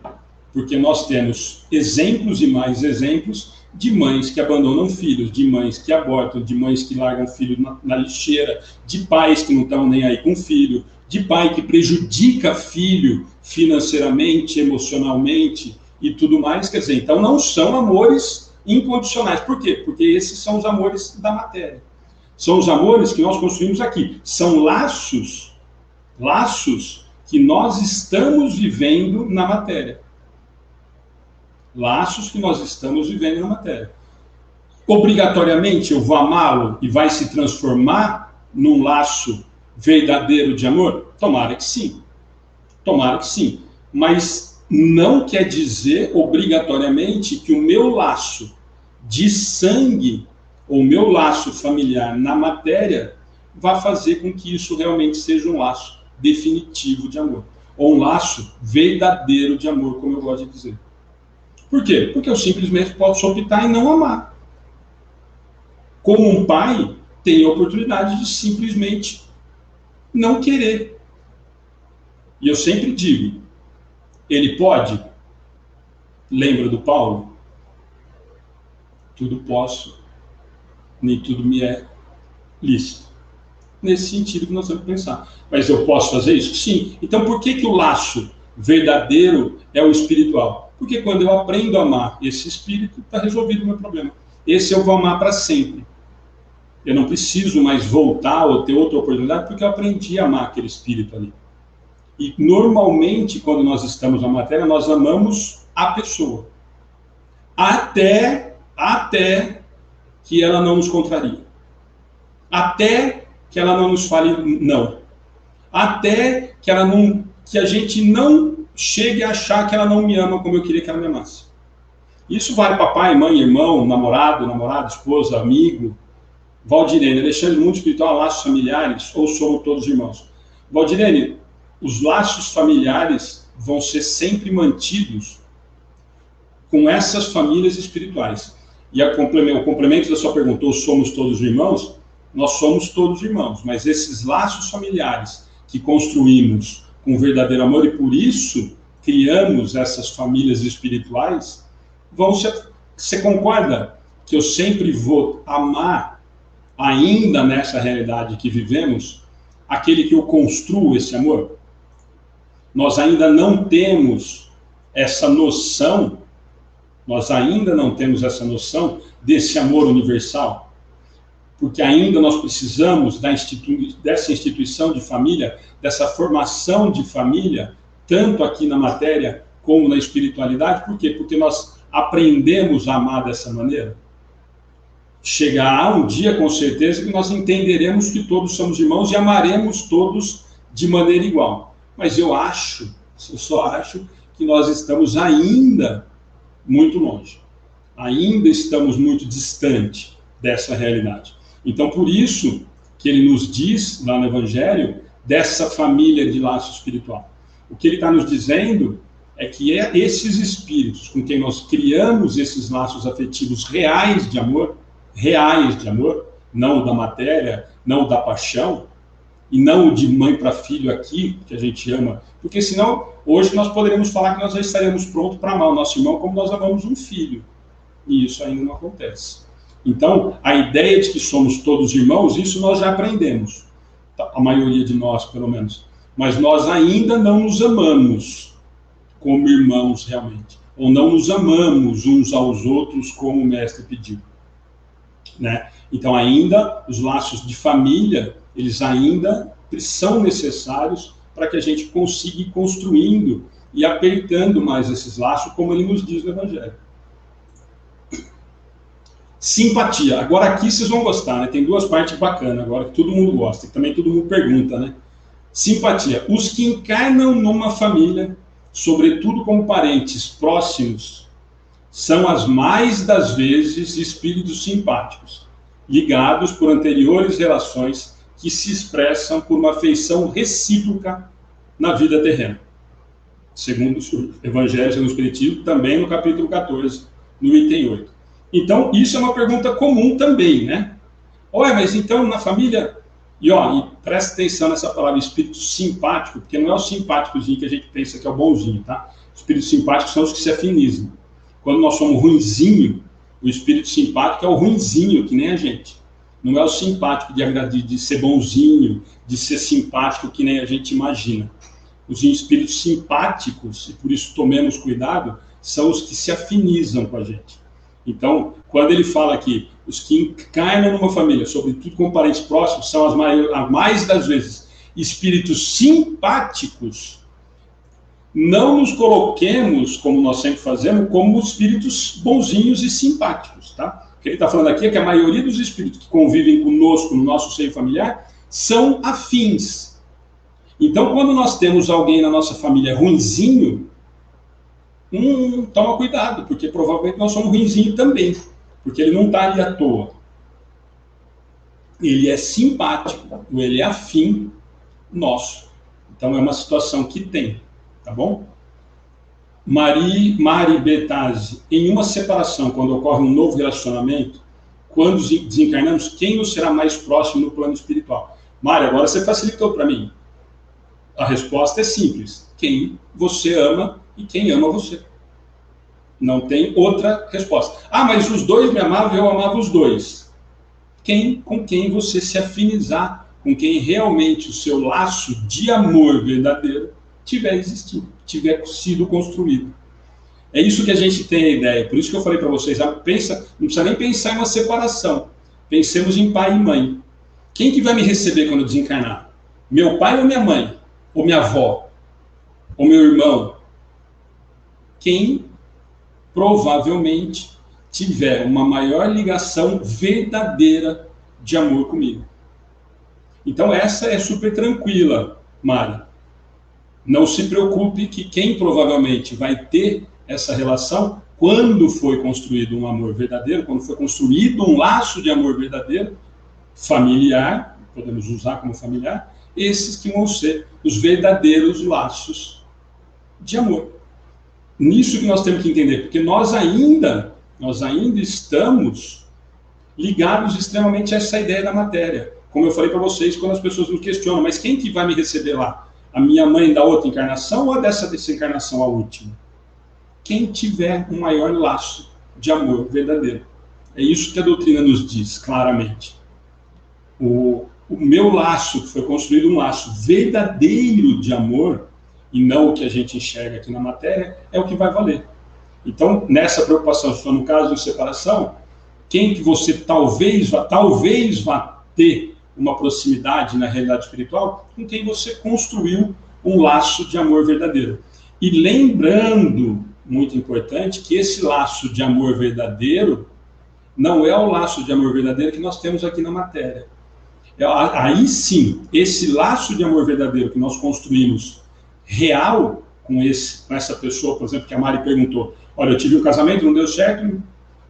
Porque nós temos exemplos e mais exemplos de mães que abandonam filhos, de mães que abortam, de mães que largam filho na lixeira, de pais que não estão nem aí com filho, de pai que prejudica filho financeiramente, emocionalmente e tudo mais. Quer dizer, então não são amores incondicionais. Por quê? Porque esses são os amores da matéria. São os amores que nós construímos aqui. São laços que nós estamos vivendo na matéria. Laços que nós estamos vivendo na matéria. Obrigatoriamente eu vou amá-lo e vai se transformar num laço verdadeiro de amor? Tomara que sim. Tomara que sim. Mas não quer dizer obrigatoriamente que o meu laço de sangue ou o meu laço familiar na matéria vai fazer com que isso realmente seja um laço definitivo de amor. Ou um laço verdadeiro de amor, como eu gosto de dizer. Por quê? Porque eu simplesmente posso optar em não amar. Como um pai tem a oportunidade de simplesmente não querer. E eu sempre digo, ele pode? Lembra do Paulo? Tudo posso, nem tudo me é lícito. Nesse sentido que nós temos que pensar. Mas eu posso fazer isso? Sim. Então por que o laço verdadeiro é o espiritual? Porque quando eu aprendo a amar esse espírito, está resolvido o meu problema. Esse eu vou amar para sempre. Eu não preciso mais voltar ou ter outra oportunidade, porque eu aprendi a amar aquele espírito ali. E normalmente, quando nós estamos na matéria, nós amamos a pessoa. Até que ela não nos contrarie. Até que ela não nos fale não. Até que a gente não chegue a achar que ela não me ama como eu queria que ela me amasse. Isso vale para pai, mãe, irmão, namorado, esposa, amigo. Valdirene, Alexandre, mundo espiritual, laços familiares, ou somos todos irmãos? Valdirene, os laços familiares vão ser sempre mantidos com essas famílias espirituais. E o complemento da sua pergunta, ou somos todos irmãos? Nós somos todos irmãos, mas esses laços familiares que construímos com verdadeiro amor, e por isso criamos essas famílias espirituais, vão ser... Você concorda que eu sempre vou amar, ainda nessa realidade que vivemos, aquele que eu construo esse amor? Nós ainda não temos essa noção, desse amor universal, porque ainda nós precisamos dessa instituição de família, dessa formação de família, tanto aqui na matéria como na espiritualidade. Por quê? Porque nós aprendemos a amar dessa maneira. Chegará um dia, com certeza, que nós entenderemos que todos somos irmãos e amaremos todos de maneira igual. Mas eu só acho que nós estamos ainda muito longe. Ainda estamos muito distante dessa realidade. Então, por isso que ele nos diz, lá no Evangelho, dessa família de laço espiritual. O que ele está nos dizendo é que esses espíritos com quem nós criamos esses laços afetivos reais de amor, não da matéria, não da paixão, e não de mãe para filho aqui, que a gente ama, porque senão, hoje nós poderíamos falar que nós já estaríamos prontos para amar o nosso irmão como nós amamos um filho, e isso ainda não acontece. Então, a ideia de que somos todos irmãos, isso nós já aprendemos, a maioria de nós, pelo menos, mas nós ainda não nos amamos como irmãos realmente, ou não nos amamos uns aos outros como o mestre pediu, né? Então ainda os laços de família, eles ainda são necessários para que a gente consiga ir construindo e apertando mais esses laços, como ele nos diz no Evangelho. Simpatia. Agora aqui vocês vão gostar, né? Tem duas partes bacanas agora que todo mundo gosta, e também todo mundo pergunta, né? Simpatia. Os que encarnam numa família, sobretudo como parentes próximos, são as mais das vezes espíritos simpáticos, ligados por anteriores relações que se expressam por uma afeição recíproca na vida terrena. Segundo o Evangelho segundo o Espiritismo, também no capítulo 14, no item 8. Então, isso é uma pergunta comum também, né? Olha, mas então na família... E presta atenção nessa palavra espírito simpático, porque não é o simpáticozinho que a gente pensa que é o bonzinho, tá? Os espíritos simpáticos são os que se afinizam. Quando nós somos ruinzinho, o espírito simpático é o ruinzinho, que nem a gente. Não é o simpático de ser bonzinho, de ser simpático, que nem a gente imagina. Os espíritos simpáticos, e por isso tomemos cuidado, são os que se afinizam com a gente. Então, quando ele fala aqui, os que encarnam numa família, sobretudo com parentes próximos, são as mais das vezes espíritos simpáticos, não nos coloquemos, como nós sempre fazemos, como espíritos bonzinhos e simpáticos, tá? O que ele está falando aqui é que a maioria dos espíritos que convivem conosco no nosso seio familiar são afins. Então, quando nós temos alguém na nossa família ruinzinho, toma cuidado, porque provavelmente nós somos ruinzinho também, porque ele não está ali à toa. Ele é simpático, ele é afim nosso. Então, é uma situação que tem. Tá bom? Mari Betazzi, em uma separação, quando ocorre um novo relacionamento, quando desencarnamos, quem nos será mais próximo no plano espiritual? Mari, agora você facilitou para mim. A resposta é simples. Quem você ama e quem ama você. Não tem outra resposta. Ah, mas os dois me amavam e eu amava os dois. Com quem você se afinizar, com quem realmente o seu laço de amor verdadeiro tiver existido, tiver sido construído. É isso que a gente tem a ideia. Por isso que eu falei para vocês, não precisa nem pensar em uma separação. Pensemos em pai e mãe. Quem que vai me receber quando eu desencarnar? Meu pai ou minha mãe? Ou minha avó? Ou meu irmão? Quem provavelmente tiver uma maior ligação verdadeira de amor comigo. Então essa é super tranquila, Mari. Não se preocupe que quem provavelmente vai ter essa relação, quando foi construído um amor verdadeiro, quando foi construído um laço de amor verdadeiro, familiar, podemos usar como familiar, esses que vão ser os verdadeiros laços de amor. Nisso que nós temos que entender, porque nós ainda estamos ligados extremamente a essa ideia da matéria. Como eu falei para vocês, quando as pessoas me questionam, mas quem que vai me receber lá? A minha mãe da outra encarnação ou dessa encarnação a última? Quem tiver um maior laço de amor verdadeiro. É isso que a doutrina nos diz claramente. O meu laço, que foi construído um laço verdadeiro de amor, e não o que a gente enxerga aqui na matéria, é o que vai valer. Então, nessa preocupação, se for no caso de separação, quem que você talvez vá ter uma proximidade na realidade espiritual, com quem você construiu um laço de amor verdadeiro. E lembrando, muito importante, que esse laço de amor verdadeiro não é o laço de amor verdadeiro que nós temos aqui na matéria. Aí sim, esse laço de amor verdadeiro que nós construímos real com essa pessoa, por exemplo, que a Mari perguntou, olha, eu tive um casamento, não deu certo,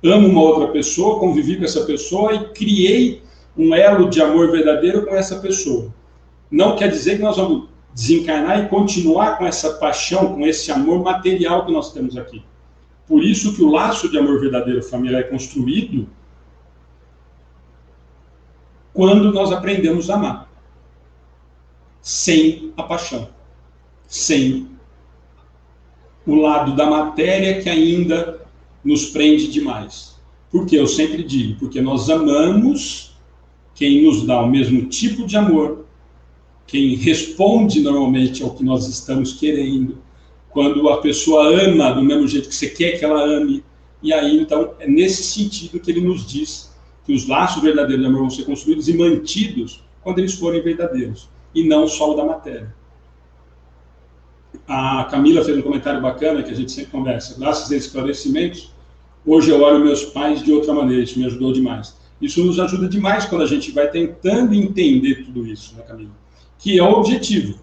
amo uma outra pessoa, convivi com essa pessoa e criei um elo de amor verdadeiro com essa pessoa. Não quer dizer que nós vamos desencarnar e continuar com essa paixão, com esse amor material que nós temos aqui. Por isso que o laço de amor verdadeiro familiar é construído quando nós aprendemos a amar. Sem a paixão. Sem o lado da matéria que ainda nos prende demais. Porque eu sempre digo, porque nós amamos quem nos dá o mesmo tipo de amor, quem responde normalmente ao que nós estamos querendo, quando a pessoa ama do mesmo jeito que você quer que ela ame. E aí, então, é nesse sentido que ele nos diz que os laços verdadeiros de amor vão ser construídos e mantidos quando eles forem verdadeiros, e não só o da matéria. A Camila fez um comentário bacana, que a gente sempre conversa. Graças a esclarecimentos, hoje eu olho meus pais de outra maneira, isso me ajudou demais. Isso nos ajuda demais quando a gente vai tentando entender tudo isso, né, Camila? Que é o objetivo,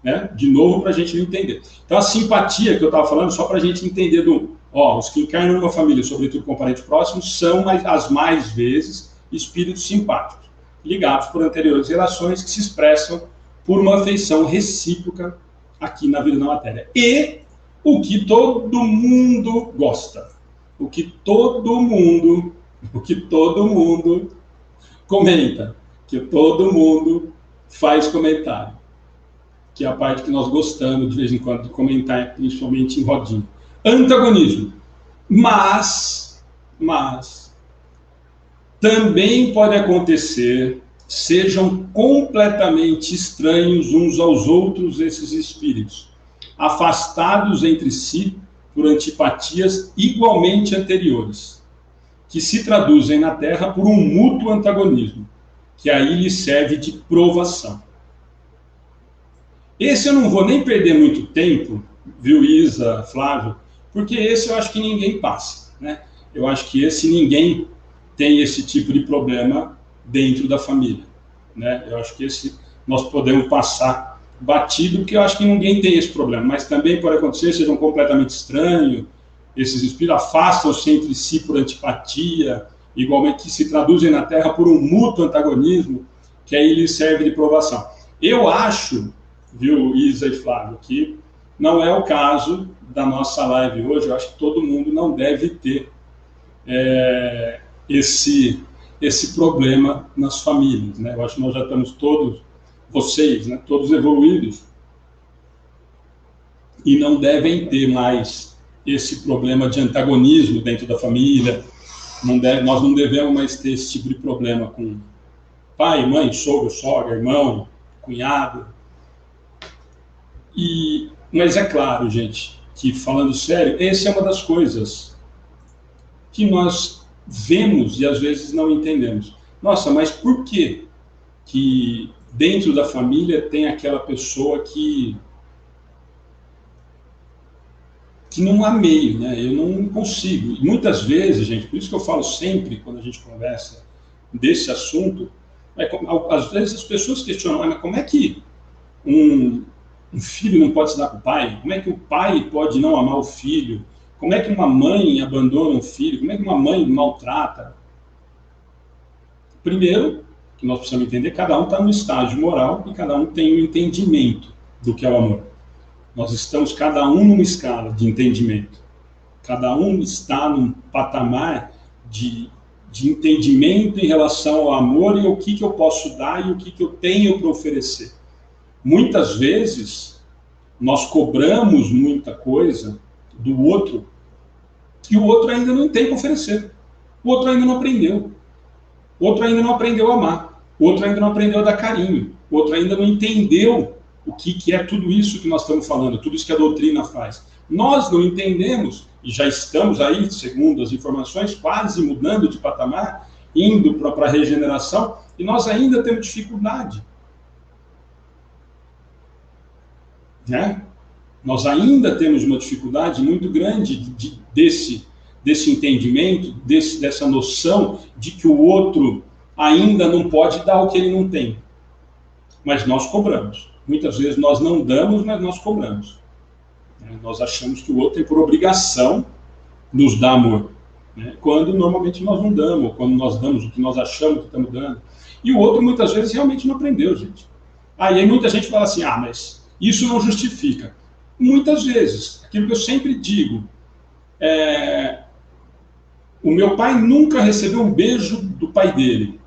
né? De novo, para a gente entender. Então, a simpatia que eu estava falando, só para a gente entender os que encarnam numa família, sobretudo com parentes próximos, são, as mais vezes, espíritos simpáticos, ligados por anteriores relações que se expressam por uma afeição recíproca aqui na vida da matéria. E o que todo mundo gosta, o que todo mundo comenta, que todo mundo faz comentário, que é a parte que nós gostamos de vez em quando de comentar, principalmente em rodinha. Antagonismo. Mas também pode acontecer, sejam completamente estranhos uns aos outros esses espíritos, afastados entre si por antipatias igualmente anteriores, que se traduzem na Terra por um mútuo antagonismo, que aí lhe serve de provação. Esse eu não vou nem perder muito tempo, viu, Isa, Flávio, porque esse eu acho que ninguém passa, né? Eu acho que ninguém tem esse tipo de problema dentro da família, né? Eu acho que esse nós podemos passar batido, porque eu acho que ninguém tem esse problema, mas também pode acontecer, sejam completamente estranhos, esses espíritos afastam-se entre si por antipatia, igualmente que se traduzem na Terra por um mútuo antagonismo, que aí lhes serve de provação. Eu acho, viu, Isa e Flávio, que não é o caso da nossa live hoje. Eu acho que todo mundo não deve ter esse problema nas famílias, né? Eu acho que nós já estamos todos, vocês, né, todos evoluídos, e não devem ter mais esse problema de antagonismo dentro da família. Nós não devemos mais ter esse tipo de problema com pai, mãe, sogro, sogra, irmão, cunhado. Mas é claro, gente, que falando sério, essa é uma das coisas que nós vemos e às vezes não entendemos. Nossa, mas por que dentro da família tem aquela pessoa que não há meio, né? Eu não consigo. E muitas vezes, gente, por isso que eu falo sempre, quando a gente conversa desse assunto, às vezes as pessoas questionam, mas como é que um filho não pode se dar com o pai? Como é que o pai pode não amar o filho? Como é que uma mãe abandona um filho? Como é que uma mãe maltrata? Primeiro, que nós precisamos entender, cada um está no estágio moral e cada um tem um entendimento do que é o amor. Nós estamos cada um numa escala de entendimento. Cada um está num patamar de entendimento em relação ao amor e o que eu posso dar e o que eu tenho para oferecer. Muitas vezes, nós cobramos muita coisa do outro que o outro ainda não tem para oferecer. O outro ainda não aprendeu. O outro ainda não aprendeu a amar. O outro ainda não aprendeu a dar carinho. O outro ainda não entendeu o que é tudo isso que nós estamos falando, tudo isso que a doutrina faz. Nós não entendemos, e já estamos aí, segundo as informações, quase mudando de patamar, indo para a regeneração, e nós ainda temos dificuldade. Né? Nós ainda temos uma dificuldade muito grande desse entendimento, dessa noção de que o outro ainda não pode dar o que ele não tem. Mas nós cobramos. Muitas vezes nós não damos, mas nós cobramos. Nós achamos que o outro tem por obrigação nos dar amor, né? Quando normalmente nós não damos, ou quando nós damos o que nós achamos que estamos dando. E o outro muitas vezes realmente não aprendeu, gente. Aí muita gente fala assim, mas Isso não justifica. Muitas vezes, aquilo que eu sempre digo, o meu pai nunca recebeu um beijo do pai dele.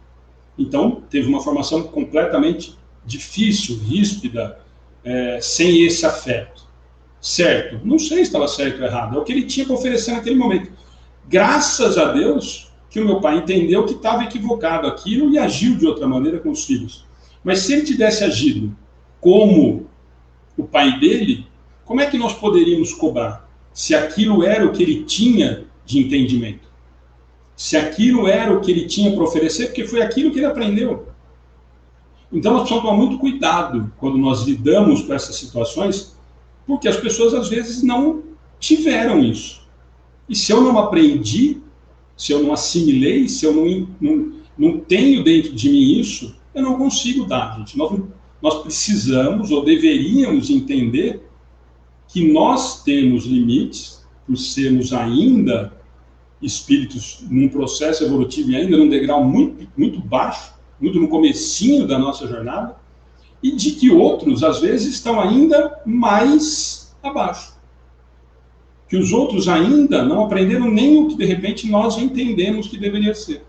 Então, teve uma formação completamente difícil, ríspida, sem esse afeto. Certo? Não sei se estava certo ou errado. É o que ele tinha para oferecer naquele momento. Graças a Deus que o meu pai entendeu que estava equivocado aquilo e agiu de outra maneira com os filhos. Mas se ele tivesse agido como o pai dele, como é que nós poderíamos cobrar? Se aquilo era o que ele tinha de entendimento. Se aquilo era o que ele tinha para oferecer, porque foi aquilo que ele aprendeu. Então nós precisamos tomar muito cuidado quando nós lidamos com essas situações, porque as pessoas às vezes não tiveram isso. E se eu não aprendi, se eu não assimilei, se eu não tenho dentro de mim isso, eu não consigo dar, gente. Nós precisamos ou deveríamos entender que nós temos limites, por sermos ainda espíritos num processo evolutivo e ainda num degrau muito, muito baixo, muito no comecinho da nossa jornada, e de que outros, às vezes, estão ainda mais abaixo. Que os outros ainda não aprenderam nem o que, de repente, nós entendemos que deveria ser.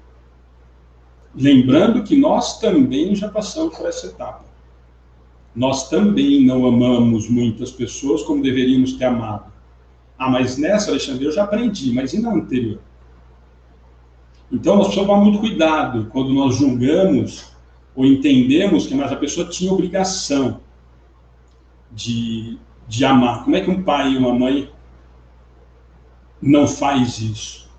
Lembrando que nós também já passamos por essa etapa. Nós também não amamos muitas pessoas como deveríamos ter amado. Ah, mas nessa, Alexandre, eu já aprendi, mas e na anterior? Então, nós precisamos tomar muito cuidado quando nós julgamos ou entendemos que a pessoa tinha obrigação de amar. Como é que um pai e uma mãe não faz isso?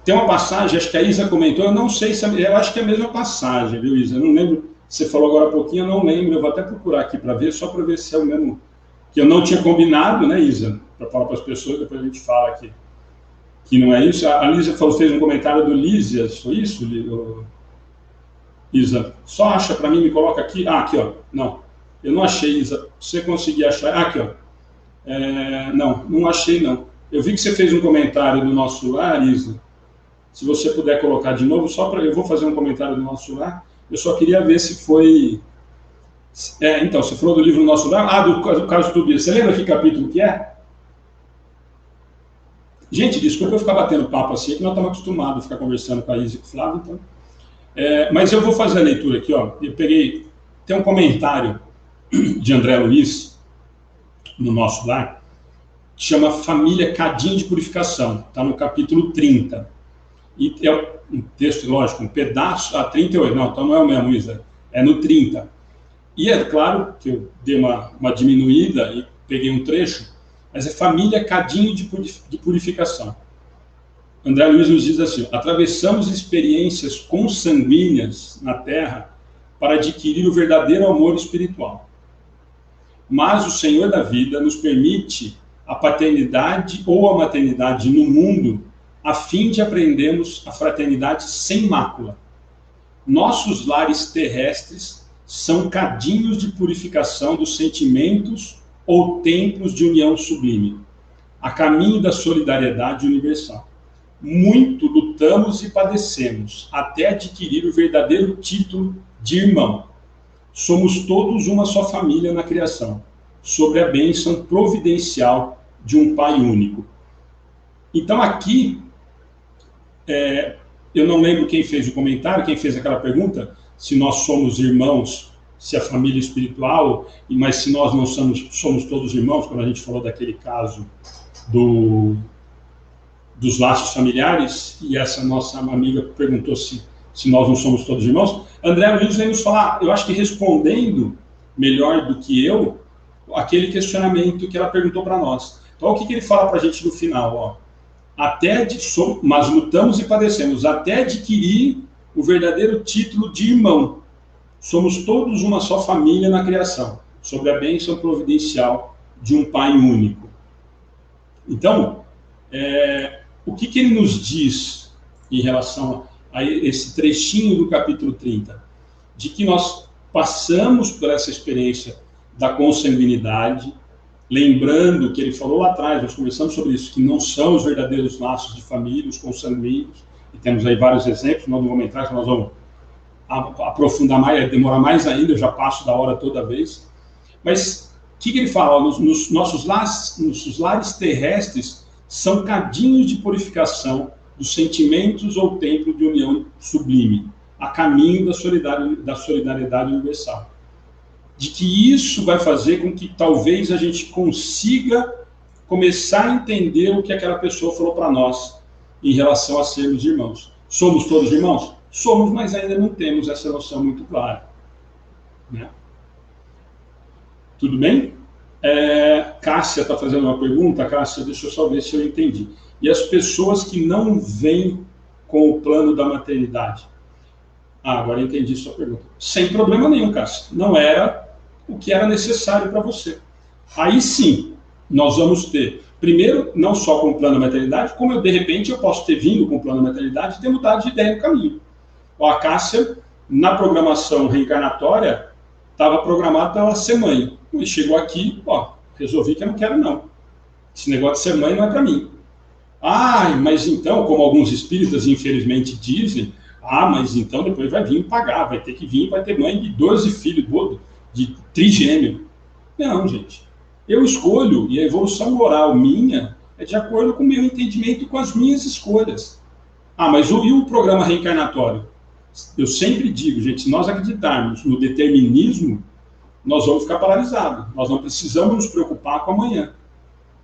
Tem uma passagem, acho que a Isa comentou, eu não sei se eu acho que é a mesma passagem, viu, Isa? Eu não lembro, você falou agora há pouquinho, eu não lembro, eu vou até procurar aqui para ver, só para ver se é o mesmo, que eu não tinha combinado, né, Isa? Para falar para as pessoas, depois a gente fala aqui. Que não é isso. A Lísia fez um comentário do Lísias, foi isso, Isa? Só acha para mim, me coloca aqui. Ah, aqui, ó. Não, eu não achei, Isa. Se você conseguir achar. Ah, aqui, ó. Não achei, não. Eu vi que você fez um comentário do nosso lar, Isa. Se você puder colocar de novo, eu vou fazer um comentário do nosso lar. Eu só queria ver se foi. Então, você falou do livro Nosso Lar. Ah, do caso do Tobias. Você lembra que capítulo que é? Gente, desculpa eu ficar batendo papo assim, que nós estamos acostumados a ficar conversando com a Isa e com o Flávio, então. Mas eu vou fazer a leitura aqui, ó. Tem um comentário de André Luiz, no Nosso Lar, que chama Família Cadinho de Purificação, está no capítulo 30. E é um texto, lógico, um pedaço, 38, não, então não é o mesmo, Isa, é no 30. E é claro que eu dei uma diminuída e peguei um trecho, mas é Família Cadinho de Purificação. André Luiz nos diz assim: atravessamos experiências consanguíneas na Terra para adquirir o verdadeiro amor espiritual. Mas o Senhor da vida nos permite a paternidade ou a maternidade no mundo a fim de aprendermos a fraternidade sem mácula. Nossos lares terrestres são cadinhos de purificação dos sentimentos ou templos de união sublime, a caminho da solidariedade universal. Muito lutamos e padecemos, até adquirir o verdadeiro título de irmão. Somos todos uma só família na criação, sobre a bênção providencial de um Pai único. Então aqui, eu não lembro quem fez o comentário, quem fez aquela pergunta, se nós somos irmãos, se a família espiritual, mas se nós não somos todos irmãos, quando a gente falou daquele caso dos laços familiares, e essa nossa amiga perguntou se nós não somos todos irmãos. André Luiz vem nos falar, eu acho que respondendo melhor do que eu, aquele questionamento que ela perguntou para nós. Então o que ele fala para a gente no final? Ó? Mas lutamos e padecemos, até adquirir o verdadeiro título de irmão. Somos todos uma só família na criação, sob a bênção providencial de um Pai único. Então, o que ele nos diz em relação a esse trechinho do capítulo 30? De que nós passamos por essa experiência da consanguinidade, lembrando que ele falou lá atrás, nós conversamos sobre isso, que não são os verdadeiros laços de família, os consanguíneos, e temos aí vários exemplos, nós não vamos entrar, nós vamos aprofundar mais, demorar mais ainda, eu já passo da hora toda vez. Mas o que ele fala? Nos nossos lares terrestres são cadinhos de purificação dos sentimentos ou templo de união sublime, a caminho da solidariedade universal. De que isso vai fazer com que talvez a gente consiga começar a entender o que aquela pessoa falou para nós em relação a sermos irmãos. Somos todos irmãos? Somos, mas ainda não temos essa noção muito clara. Né? Tudo bem? Cássia está fazendo uma pergunta. Cássia, deixa eu só ver se eu entendi. E as pessoas que não vêm com o plano da maternidade? Agora eu entendi sua pergunta. Sem problema nenhum, Cássia. Não era o que era necessário para você. Aí sim, nós vamos ter, primeiro, não só com o plano da maternidade, como de repente eu posso ter vindo com o plano da maternidade e ter mudado de ideia no caminho. A Cássia, na programação reencarnatória, estava programada para ela ser mãe. E chegou aqui, resolvi que eu não quero não. Esse negócio de ser mãe não é para mim. Mas então, como alguns espíritas infelizmente dizem, mas então depois vai vir pagar, vai ter que vir, vai ter mãe de 12 filhos, de trigêmeo. Não, gente. Eu escolho, e a evolução moral minha é de acordo com o meu entendimento e com as minhas escolhas. Mas e o programa reencarnatório? Eu sempre digo, gente, se nós acreditarmos no determinismo, nós vamos ficar paralisados. Nós não precisamos nos preocupar com amanhã.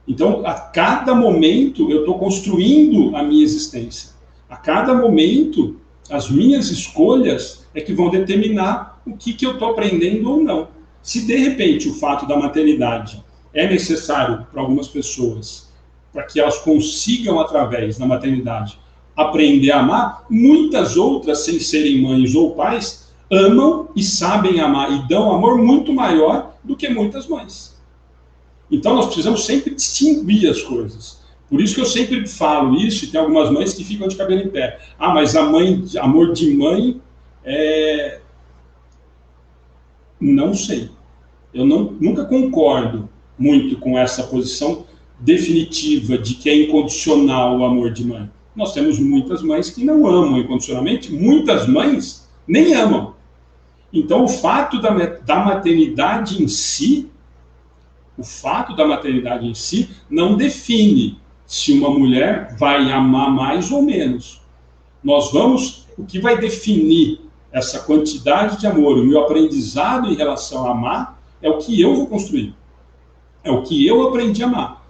Então, a cada momento, eu estou construindo a minha existência. A cada momento, as minhas escolhas é que vão determinar o que eu estou aprendendo ou não. Se, de repente, o fato da maternidade é necessário para algumas pessoas, para que elas consigam, através da maternidade, aprender a amar, muitas outras, sem serem mães ou pais, amam e sabem amar e dão amor muito maior do que muitas mães. Então, nós precisamos sempre distinguir as coisas. Por isso que eu sempre falo isso, e tem algumas mães que ficam de cabelo em pé. Mas amor de mãe não sei. Eu nunca concordo muito com essa posição definitiva de que é incondicional o amor de mãe. Nós temos muitas mães que não amam incondicionalmente, muitas mães nem amam. Então, o fato da maternidade em si, não define se uma mulher vai amar mais ou menos. O que vai definir essa quantidade de amor, o meu aprendizado em relação a amar, é o que eu vou construir. É o que eu aprendi a amar.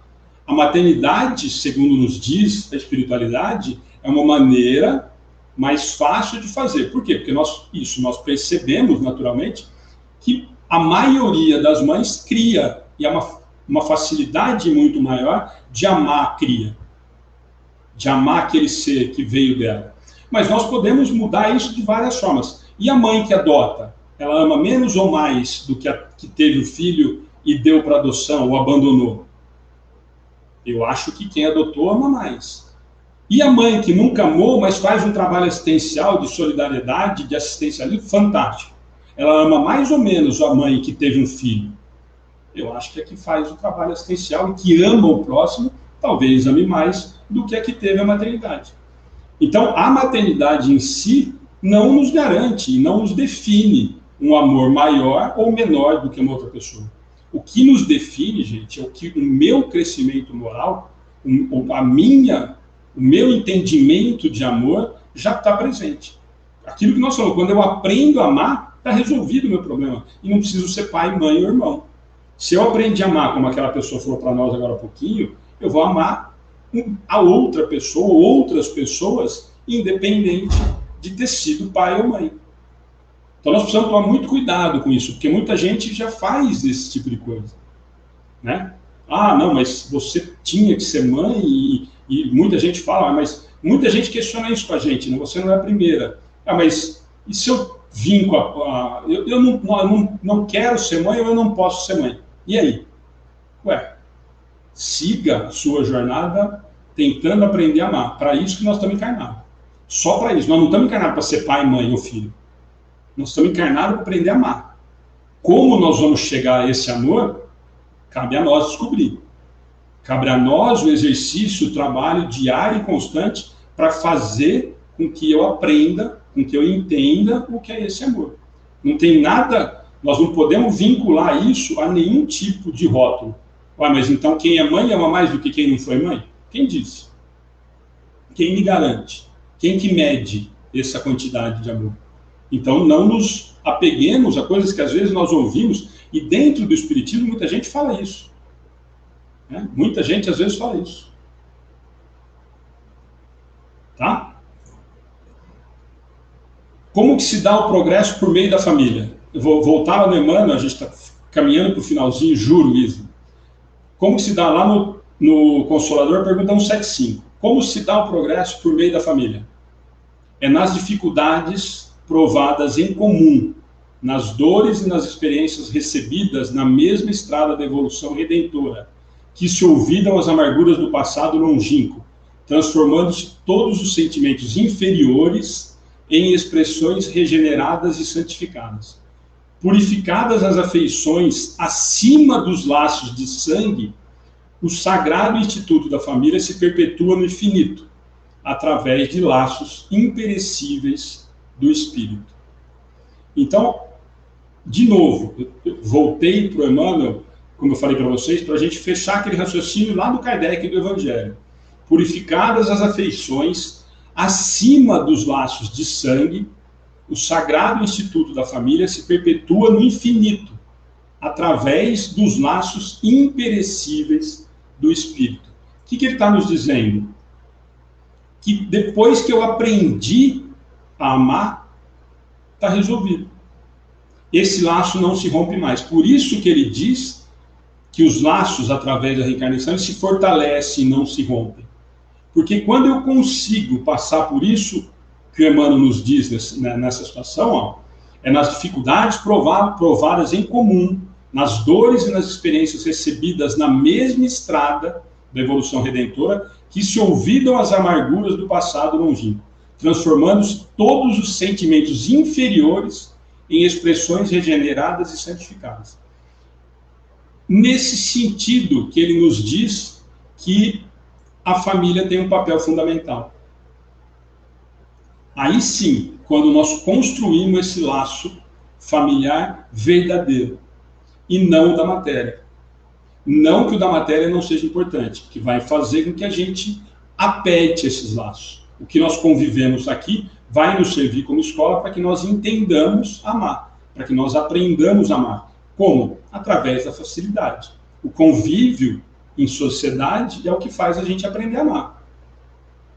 A maternidade, segundo nos diz a espiritualidade, é uma maneira mais fácil de fazer. Por quê? Porque nós percebemos naturalmente que a maioria das mães cria, e é uma facilidade muito maior de amar a cria, de amar aquele ser que veio dela. Mas nós podemos mudar isso de várias formas. E a mãe que adota, ela ama menos ou mais do que a que teve o filho e deu para adoção ou abandonou? Eu acho que quem adotou ama mais. E a mãe que nunca amou, mas faz um trabalho assistencial, de solidariedade, de assistencialismo, fantástico. Ela ama mais ou menos a mãe que teve um filho? Eu acho que a que faz o trabalho assistencial e que ama o próximo, talvez ame mais do que a que teve a maternidade. Então, a maternidade em si não nos garante e não nos define um amor maior ou menor do que uma outra pessoa. O que nos define, gente, é o que o meu crescimento moral, o meu entendimento de amor já está presente. Aquilo que nós falamos, quando eu aprendo a amar, está resolvido o meu problema. E não preciso ser pai, mãe ou irmão. Se eu aprendi a amar, como aquela pessoa falou para nós agora há pouquinho, eu vou amar a outra pessoa ou outras pessoas, independente de ter sido pai ou mãe. Então nós precisamos tomar muito cuidado com isso, porque muita gente já faz esse tipo de coisa. Né? Não, mas você tinha que ser mãe, e muita gente fala, mas muita gente questiona isso com a gente, né? Você não é a primeira. Mas e se eu vim com eu não quero ser mãe ou eu não posso ser mãe? E aí? Siga a sua jornada tentando aprender a amar. Para isso que nós estamos encarnados. Só para isso. Nós não estamos encarnados para ser pai, mãe ou filho. Nós estamos encarnados para aprender a amar. Como nós vamos chegar a esse amor, cabe a nós descobrir. Cabe a nós o exercício, o trabalho diário e constante para fazer com que eu aprenda, com que eu entenda o que é esse amor. Não tem nada, nós não podemos vincular isso a nenhum tipo de rótulo. Mas então quem é mãe ama mais do que quem não foi mãe? Quem disse? Quem me garante? Quem que mede essa quantidade de amor? Então não nos apeguemos a coisas que às vezes nós ouvimos, e dentro do Espiritismo muita gente fala isso. Né? Muita gente às vezes fala isso. Tá? Como que se dá o progresso por meio da família? Eu vou voltar lá no Emmanuel, a gente está caminhando para o finalzinho, juro, Isa. Como que se dá lá no Consolador, pergunta 175. Como se dá o progresso por meio da família? É nas dificuldades provadas em comum, nas dores e nas experiências recebidas na mesma estrada da evolução redentora, que se olvidam as amarguras do passado longínquo, transformando-se todos os sentimentos inferiores em expressões regeneradas e santificadas. Purificadas as afeições acima dos laços de sangue, o sagrado instituto da família se perpetua no infinito, através de laços imperecíveis do espírito. Então, de novo, eu voltei para o Emmanuel, como eu falei para vocês, para a gente fechar aquele raciocínio lá do Kardec e do Evangelho. Purificadas as afeições acima dos laços de sangue, o sagrado instituto da família se perpetua no infinito, através dos laços imperecíveis do espírito. O que ele está nos dizendo? Que depois que eu aprendi a amar, está resolvido. Esse laço não se rompe mais. Por isso que ele diz que os laços, através da reencarnação, se fortalecem e não se rompem. Porque quando eu consigo passar por isso que o Emmanuel nos diz nessa situação, ó, é nas dificuldades provadas em comum, nas dores e nas experiências recebidas na mesma estrada da evolução redentora, que se olvidam as amarguras do passado longínquo, transformando-se todos os sentimentos inferiores em expressões regeneradas e santificadas. Nesse sentido que ele nos diz que a família tem um papel fundamental. Aí sim, quando nós construímos esse laço familiar verdadeiro, e não o da matéria. Não que o da matéria não seja importante, que vai fazer com que a gente apete esses laços. O que nós convivemos aqui vai nos servir como escola para que nós entendamos amar, para que nós aprendamos a amar. Como? Através da facilidade. O convívio em sociedade é o que faz a gente aprender a amar.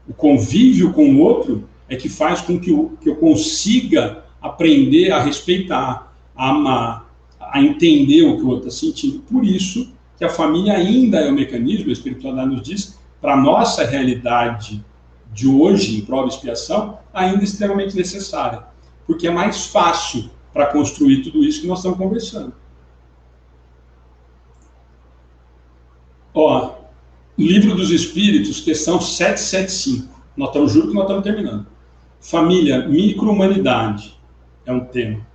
O convívio com o outro é que faz com que eu consiga aprender a respeitar, a amar, a entender o que o outro está sentindo. Por isso que a família ainda é um mecanismo, a espiritualidade nos diz, para a nossa realidade de hoje, em prova e expiação, ainda extremamente necessária. Porque é mais fácil para construir tudo isso que nós estamos conversando. Ó, Livro dos Espíritos, questão 775. Juro que nós estamos terminando. Família, micro-humanidade é um tema.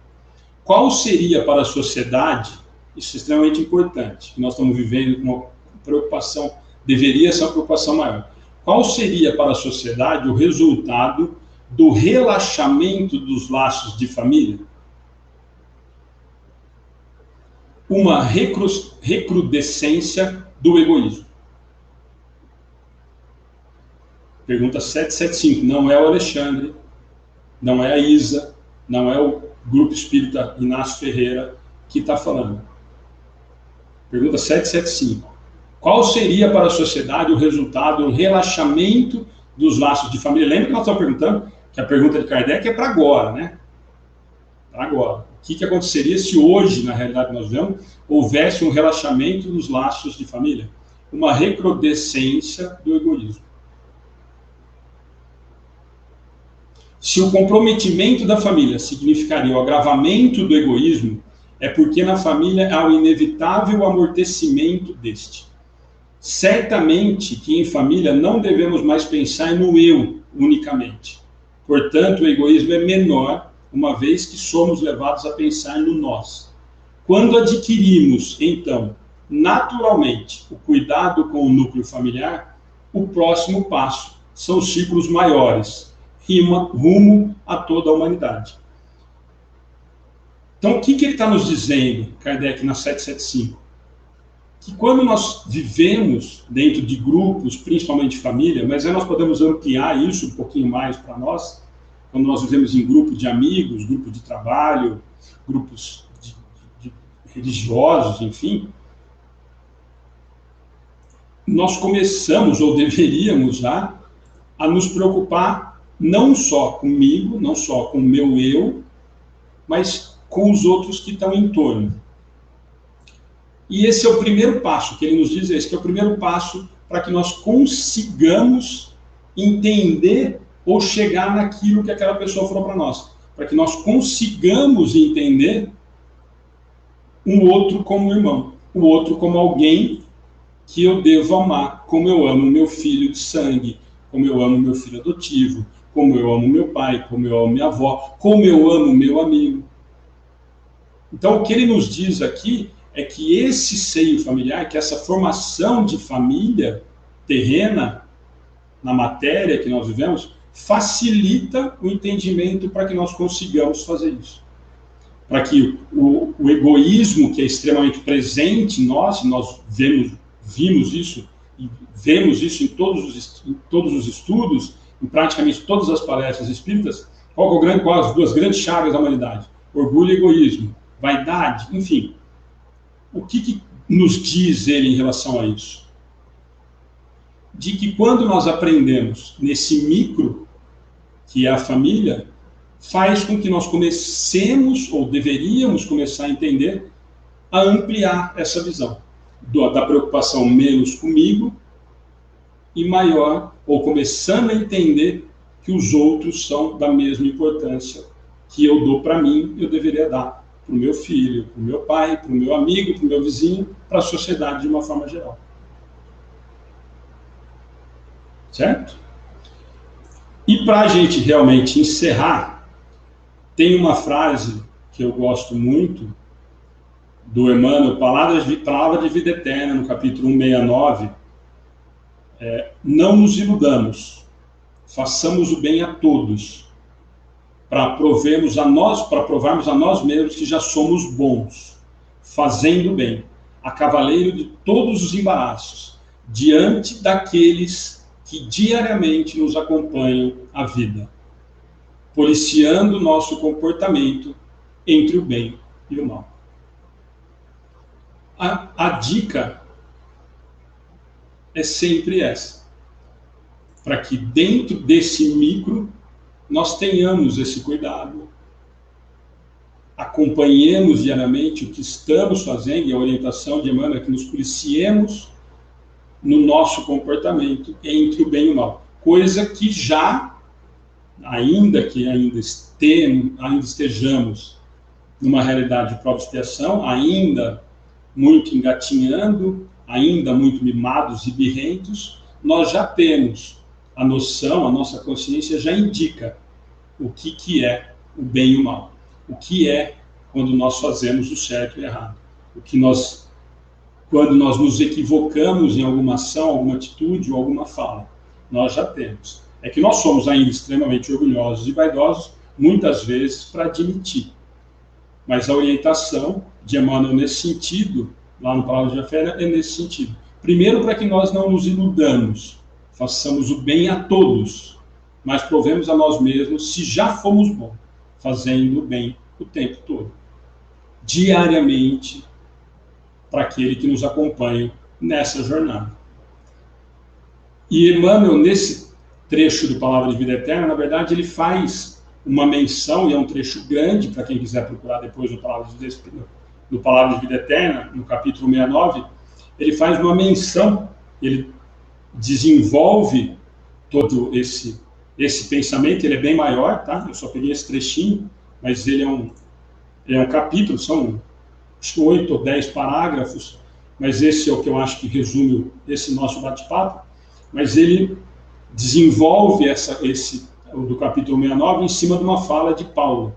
Qual seria para a sociedade, isso é extremamente importante, que nós estamos vivendo com uma preocupação, deveria ser uma preocupação maior. Qual seria para a sociedade o resultado do relaxamento dos laços de família? Uma recrudescência do egoísmo. Pergunta 775. Não é o Alexandre, não é a Isa, não é o Grupo Espírita Inácio Ferreira que está falando. Pergunta 775. Qual seria para a sociedade o resultado do relaxamento dos laços de família? Lembra que nós estamos perguntando que a pergunta de Kardec é para agora, né? Para agora. O que aconteceria se hoje, na realidade que nós vemos, houvesse um relaxamento dos laços de família? Uma recrudescência do egoísmo. Se o comprometimento da família significaria o agravamento do egoísmo, é porque na família há o inevitável amortecimento deste. Certamente que em família não devemos mais pensar no eu unicamente. Portanto, o egoísmo é menor, uma vez que somos levados a pensar no nós. Quando adquirimos, então, naturalmente, o cuidado com o núcleo familiar, o próximo passo são os círculos maiores, rumo a toda a humanidade. Então, o que ele está nos dizendo, Kardec, na 775? Que quando nós vivemos dentro de grupos, principalmente família, mas aí nós podemos ampliar isso um pouquinho mais para nós, quando nós vivemos em grupo de amigos, grupo de trabalho, grupos de religiosos, enfim, nós começamos, ou deveríamos já, a nos preocupar não só comigo, não só com o meu eu, mas com os outros que estão em torno. E esse é o primeiro passo, que ele nos diz, esse que é o primeiro passo para que nós consigamos entender ou chegar naquilo que aquela pessoa falou para nós. Para que nós consigamos entender um outro como irmão, o outro como alguém que eu devo amar, como eu amo meu filho de sangue, como eu amo meu filho adotivo, como eu amo meu pai, como eu amo minha avó, como eu amo meu amigo. Então, o que ele nos diz aqui é que esse seio familiar, que essa formação de família terrena, na matéria que nós vivemos, facilita o entendimento para que nós consigamos fazer isso. Para que o egoísmo, que é extremamente presente em nós vimos isso, e vemos isso em todos os estudos, em praticamente todas as palestras espíritas, qual as duas grandes chagas da humanidade? Orgulho e egoísmo, vaidade, enfim. O que nos diz ele em relação a isso? De que quando nós aprendemos nesse micro, que é a família, faz com que nós comecemos, ou deveríamos começar a entender, a ampliar essa visão. Da preocupação menos comigo e maior, ou começando a entender que os outros são da mesma importância que eu dou para mim, eu deveria dar para o meu filho, para o meu pai, para o meu amigo, para o meu vizinho, para a sociedade de uma forma geral. Certo? E para a gente realmente encerrar, tem uma frase que eu gosto muito, do Emmanuel, Palavra de Vida Eterna, no capítulo 169, não nos iludamos, façamos o bem a todos, para provarmos a nós mesmos que já somos bons, fazendo o bem, a cavaleiro de todos os embaraços, diante daqueles que diariamente nos acompanham a vida, policiando o nosso comportamento entre o bem e o mal. A dica é sempre essa, para que dentro desse micro nós tenhamos esse cuidado, acompanhemos diariamente o que estamos fazendo, e a orientação de Emmanuel é que nos policiemos no nosso comportamento entre o bem e o mal, coisa que ainda estejamos numa realidade de prova e expiação, ainda muito engatinhando, ainda muito mimados e birrentos, nós já temos a noção, a nossa consciência já indica o que é o bem e o mal, o que é quando nós fazemos o certo e o errado, quando nós nos equivocamos em alguma ação, alguma atitude ou alguma fala, nós já temos. É que nós somos ainda extremamente orgulhosos e vaidosos, muitas vezes, para admitir. Mas a orientação de Emmanuel nesse sentido, lá no Palavra de Fé, é nesse sentido. Primeiro, para que nós não nos iludamos, façamos o bem a todos, mas provemos a nós mesmos se já fomos bons, fazendo o bem o tempo todo. Diariamente, para aquele que nos acompanha nessa jornada. E Emmanuel, nesse trecho do Palavra de Vida Eterna, na verdade, ele faz uma menção, e é um trecho grande, para quem quiser procurar depois no Palavra de Vida Eterna, no capítulo 69, ele faz uma menção, ele desenvolve todo esse pensamento, ele é bem maior, tá? Eu só peguei esse trechinho, mas ele é um capítulo, são 8 ou 10 parágrafos, mas esse é o que eu acho que resume esse nosso bate-papo, mas ele desenvolve do capítulo 69 em cima de uma fala de Paulo.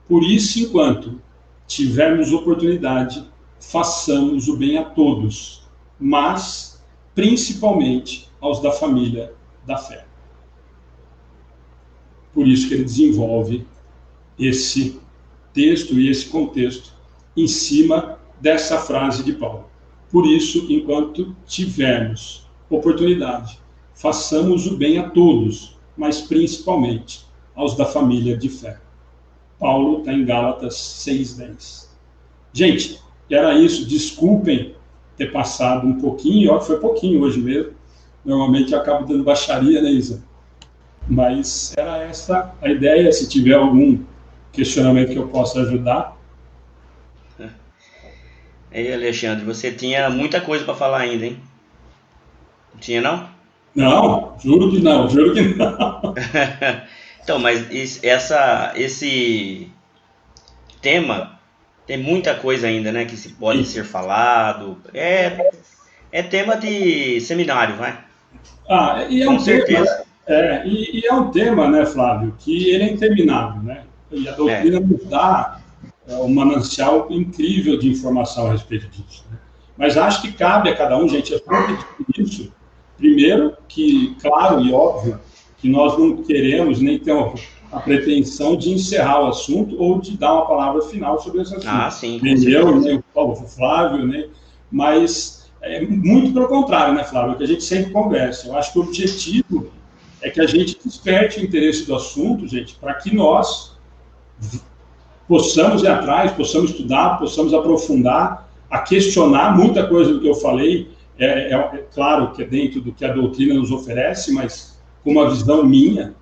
Por isso, enquanto tivermos oportunidade, façamos o bem a todos, mas principalmente aos da família da fé. Por isso que ele desenvolve esse texto e esse contexto em cima dessa frase de Paulo. Por isso, enquanto tivermos oportunidade, façamos o bem a todos, mas principalmente aos da família de fé. Paulo está em Gálatas 6:10. Gente, era isso. Desculpem ter passado um pouquinho, ó, foi pouquinho hoje mesmo. Normalmente eu acabo dando baixaria, né, Isa? Mas era essa a ideia. Se tiver algum questionamento que eu possa ajudar. Ei, Alexandre, você tinha muita coisa para falar ainda, hein? Não tinha, não? Não, juro que não, juro que não. Então, mas esse tema tem muita coisa ainda, né, que se pode ser falado. É tema de seminário, vai. E é Com um certeza. tema, e é um tema, né, Flávio, que ele é interminável, né? E a doutrina nos dá um manancial incrível de informação a respeito disso, né? Mas acho que cabe a cada um, gente, é sempre isso. Primeiro, que, claro e óbvio, que nós não queremos nem ter a pretensão de encerrar o assunto ou de dar uma palavra final sobre esse assunto. Ah, sim, com nem certeza. eu, nem o Flávio, né? Mas muito pelo contrário, né, Flávio? Que a gente sempre conversa. Eu acho que o objetivo é que a gente desperte o interesse do assunto, gente, para que nós possamos ir atrás, possamos estudar, possamos aprofundar, a questionar muita coisa do que eu falei. É claro que é dentro do que a doutrina nos oferece, mas com uma visão minha.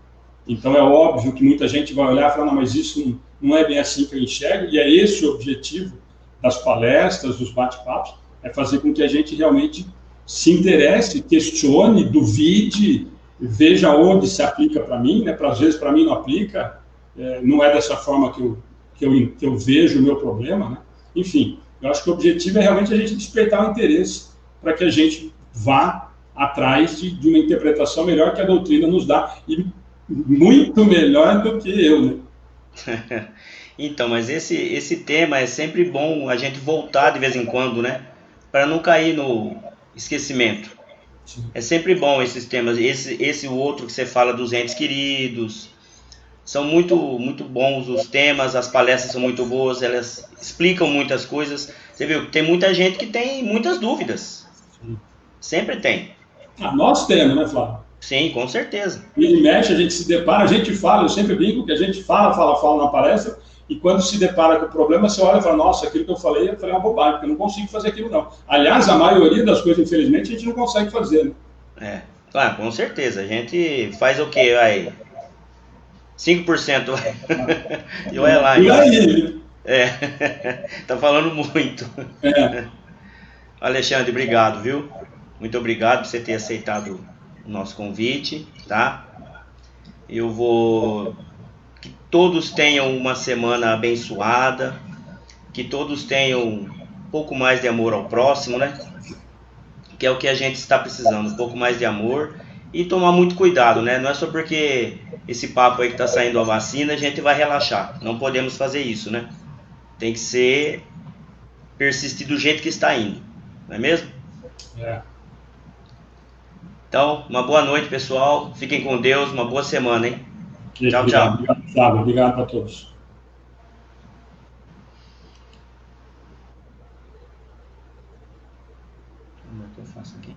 Então é óbvio que muita gente vai olhar e falar, não, mas isso não é bem assim que eu enxergo, e é esse o objetivo das palestras, dos bate-papos, é fazer com que a gente realmente se interesse, questione, duvide, veja onde se aplica para mim, né? Às vezes para mim não aplica, não é dessa forma que eu vejo o meu problema, né? Enfim, eu acho que o objetivo é realmente a gente despertar o interesse para que a gente vá atrás de uma interpretação melhor que a doutrina nos dá, e muito melhor do que eu, né? Então, mas esse tema é sempre bom a gente voltar de vez em quando, né? Para não cair no esquecimento. Sim. É sempre bom esses temas. Esse o outro que você fala dos entes queridos. São muito, muito bons os temas, as palestras são muito boas, elas explicam muitas coisas. Você viu que tem muita gente que tem muitas dúvidas. Sim. Sempre tem. Nós temos, né, Flávio? Sim, com certeza. E mexe, a gente se depara, a gente fala, eu sempre brinco que a gente fala na palestra, e quando se depara com o problema, você olha e fala, nossa, aquilo que eu falei uma bobagem, porque eu não consigo fazer aquilo não. Aliás, a maioria das coisas, infelizmente, a gente não consegue fazer, né? Claro, com certeza. A gente faz o quê? Vai 5% e olha lá. E aí? Tá falando muito. Alexandre, obrigado, viu? Muito obrigado por você ter aceitado o nosso convite, tá? Eu vou... Que todos tenham uma semana abençoada, que todos tenham um pouco mais de amor ao próximo, né? Que é o que a gente está precisando, um pouco mais de amor e tomar muito cuidado, né? Não é só porque esse papo aí que está saindo a vacina, a gente vai relaxar. Não podemos fazer isso, né? Tem que persistir do jeito que está indo, não é mesmo? Então, uma boa noite, pessoal. Fiquem com Deus, uma boa semana, hein? Tchau, tchau. Obrigado para todos. Como é que eu faço aqui?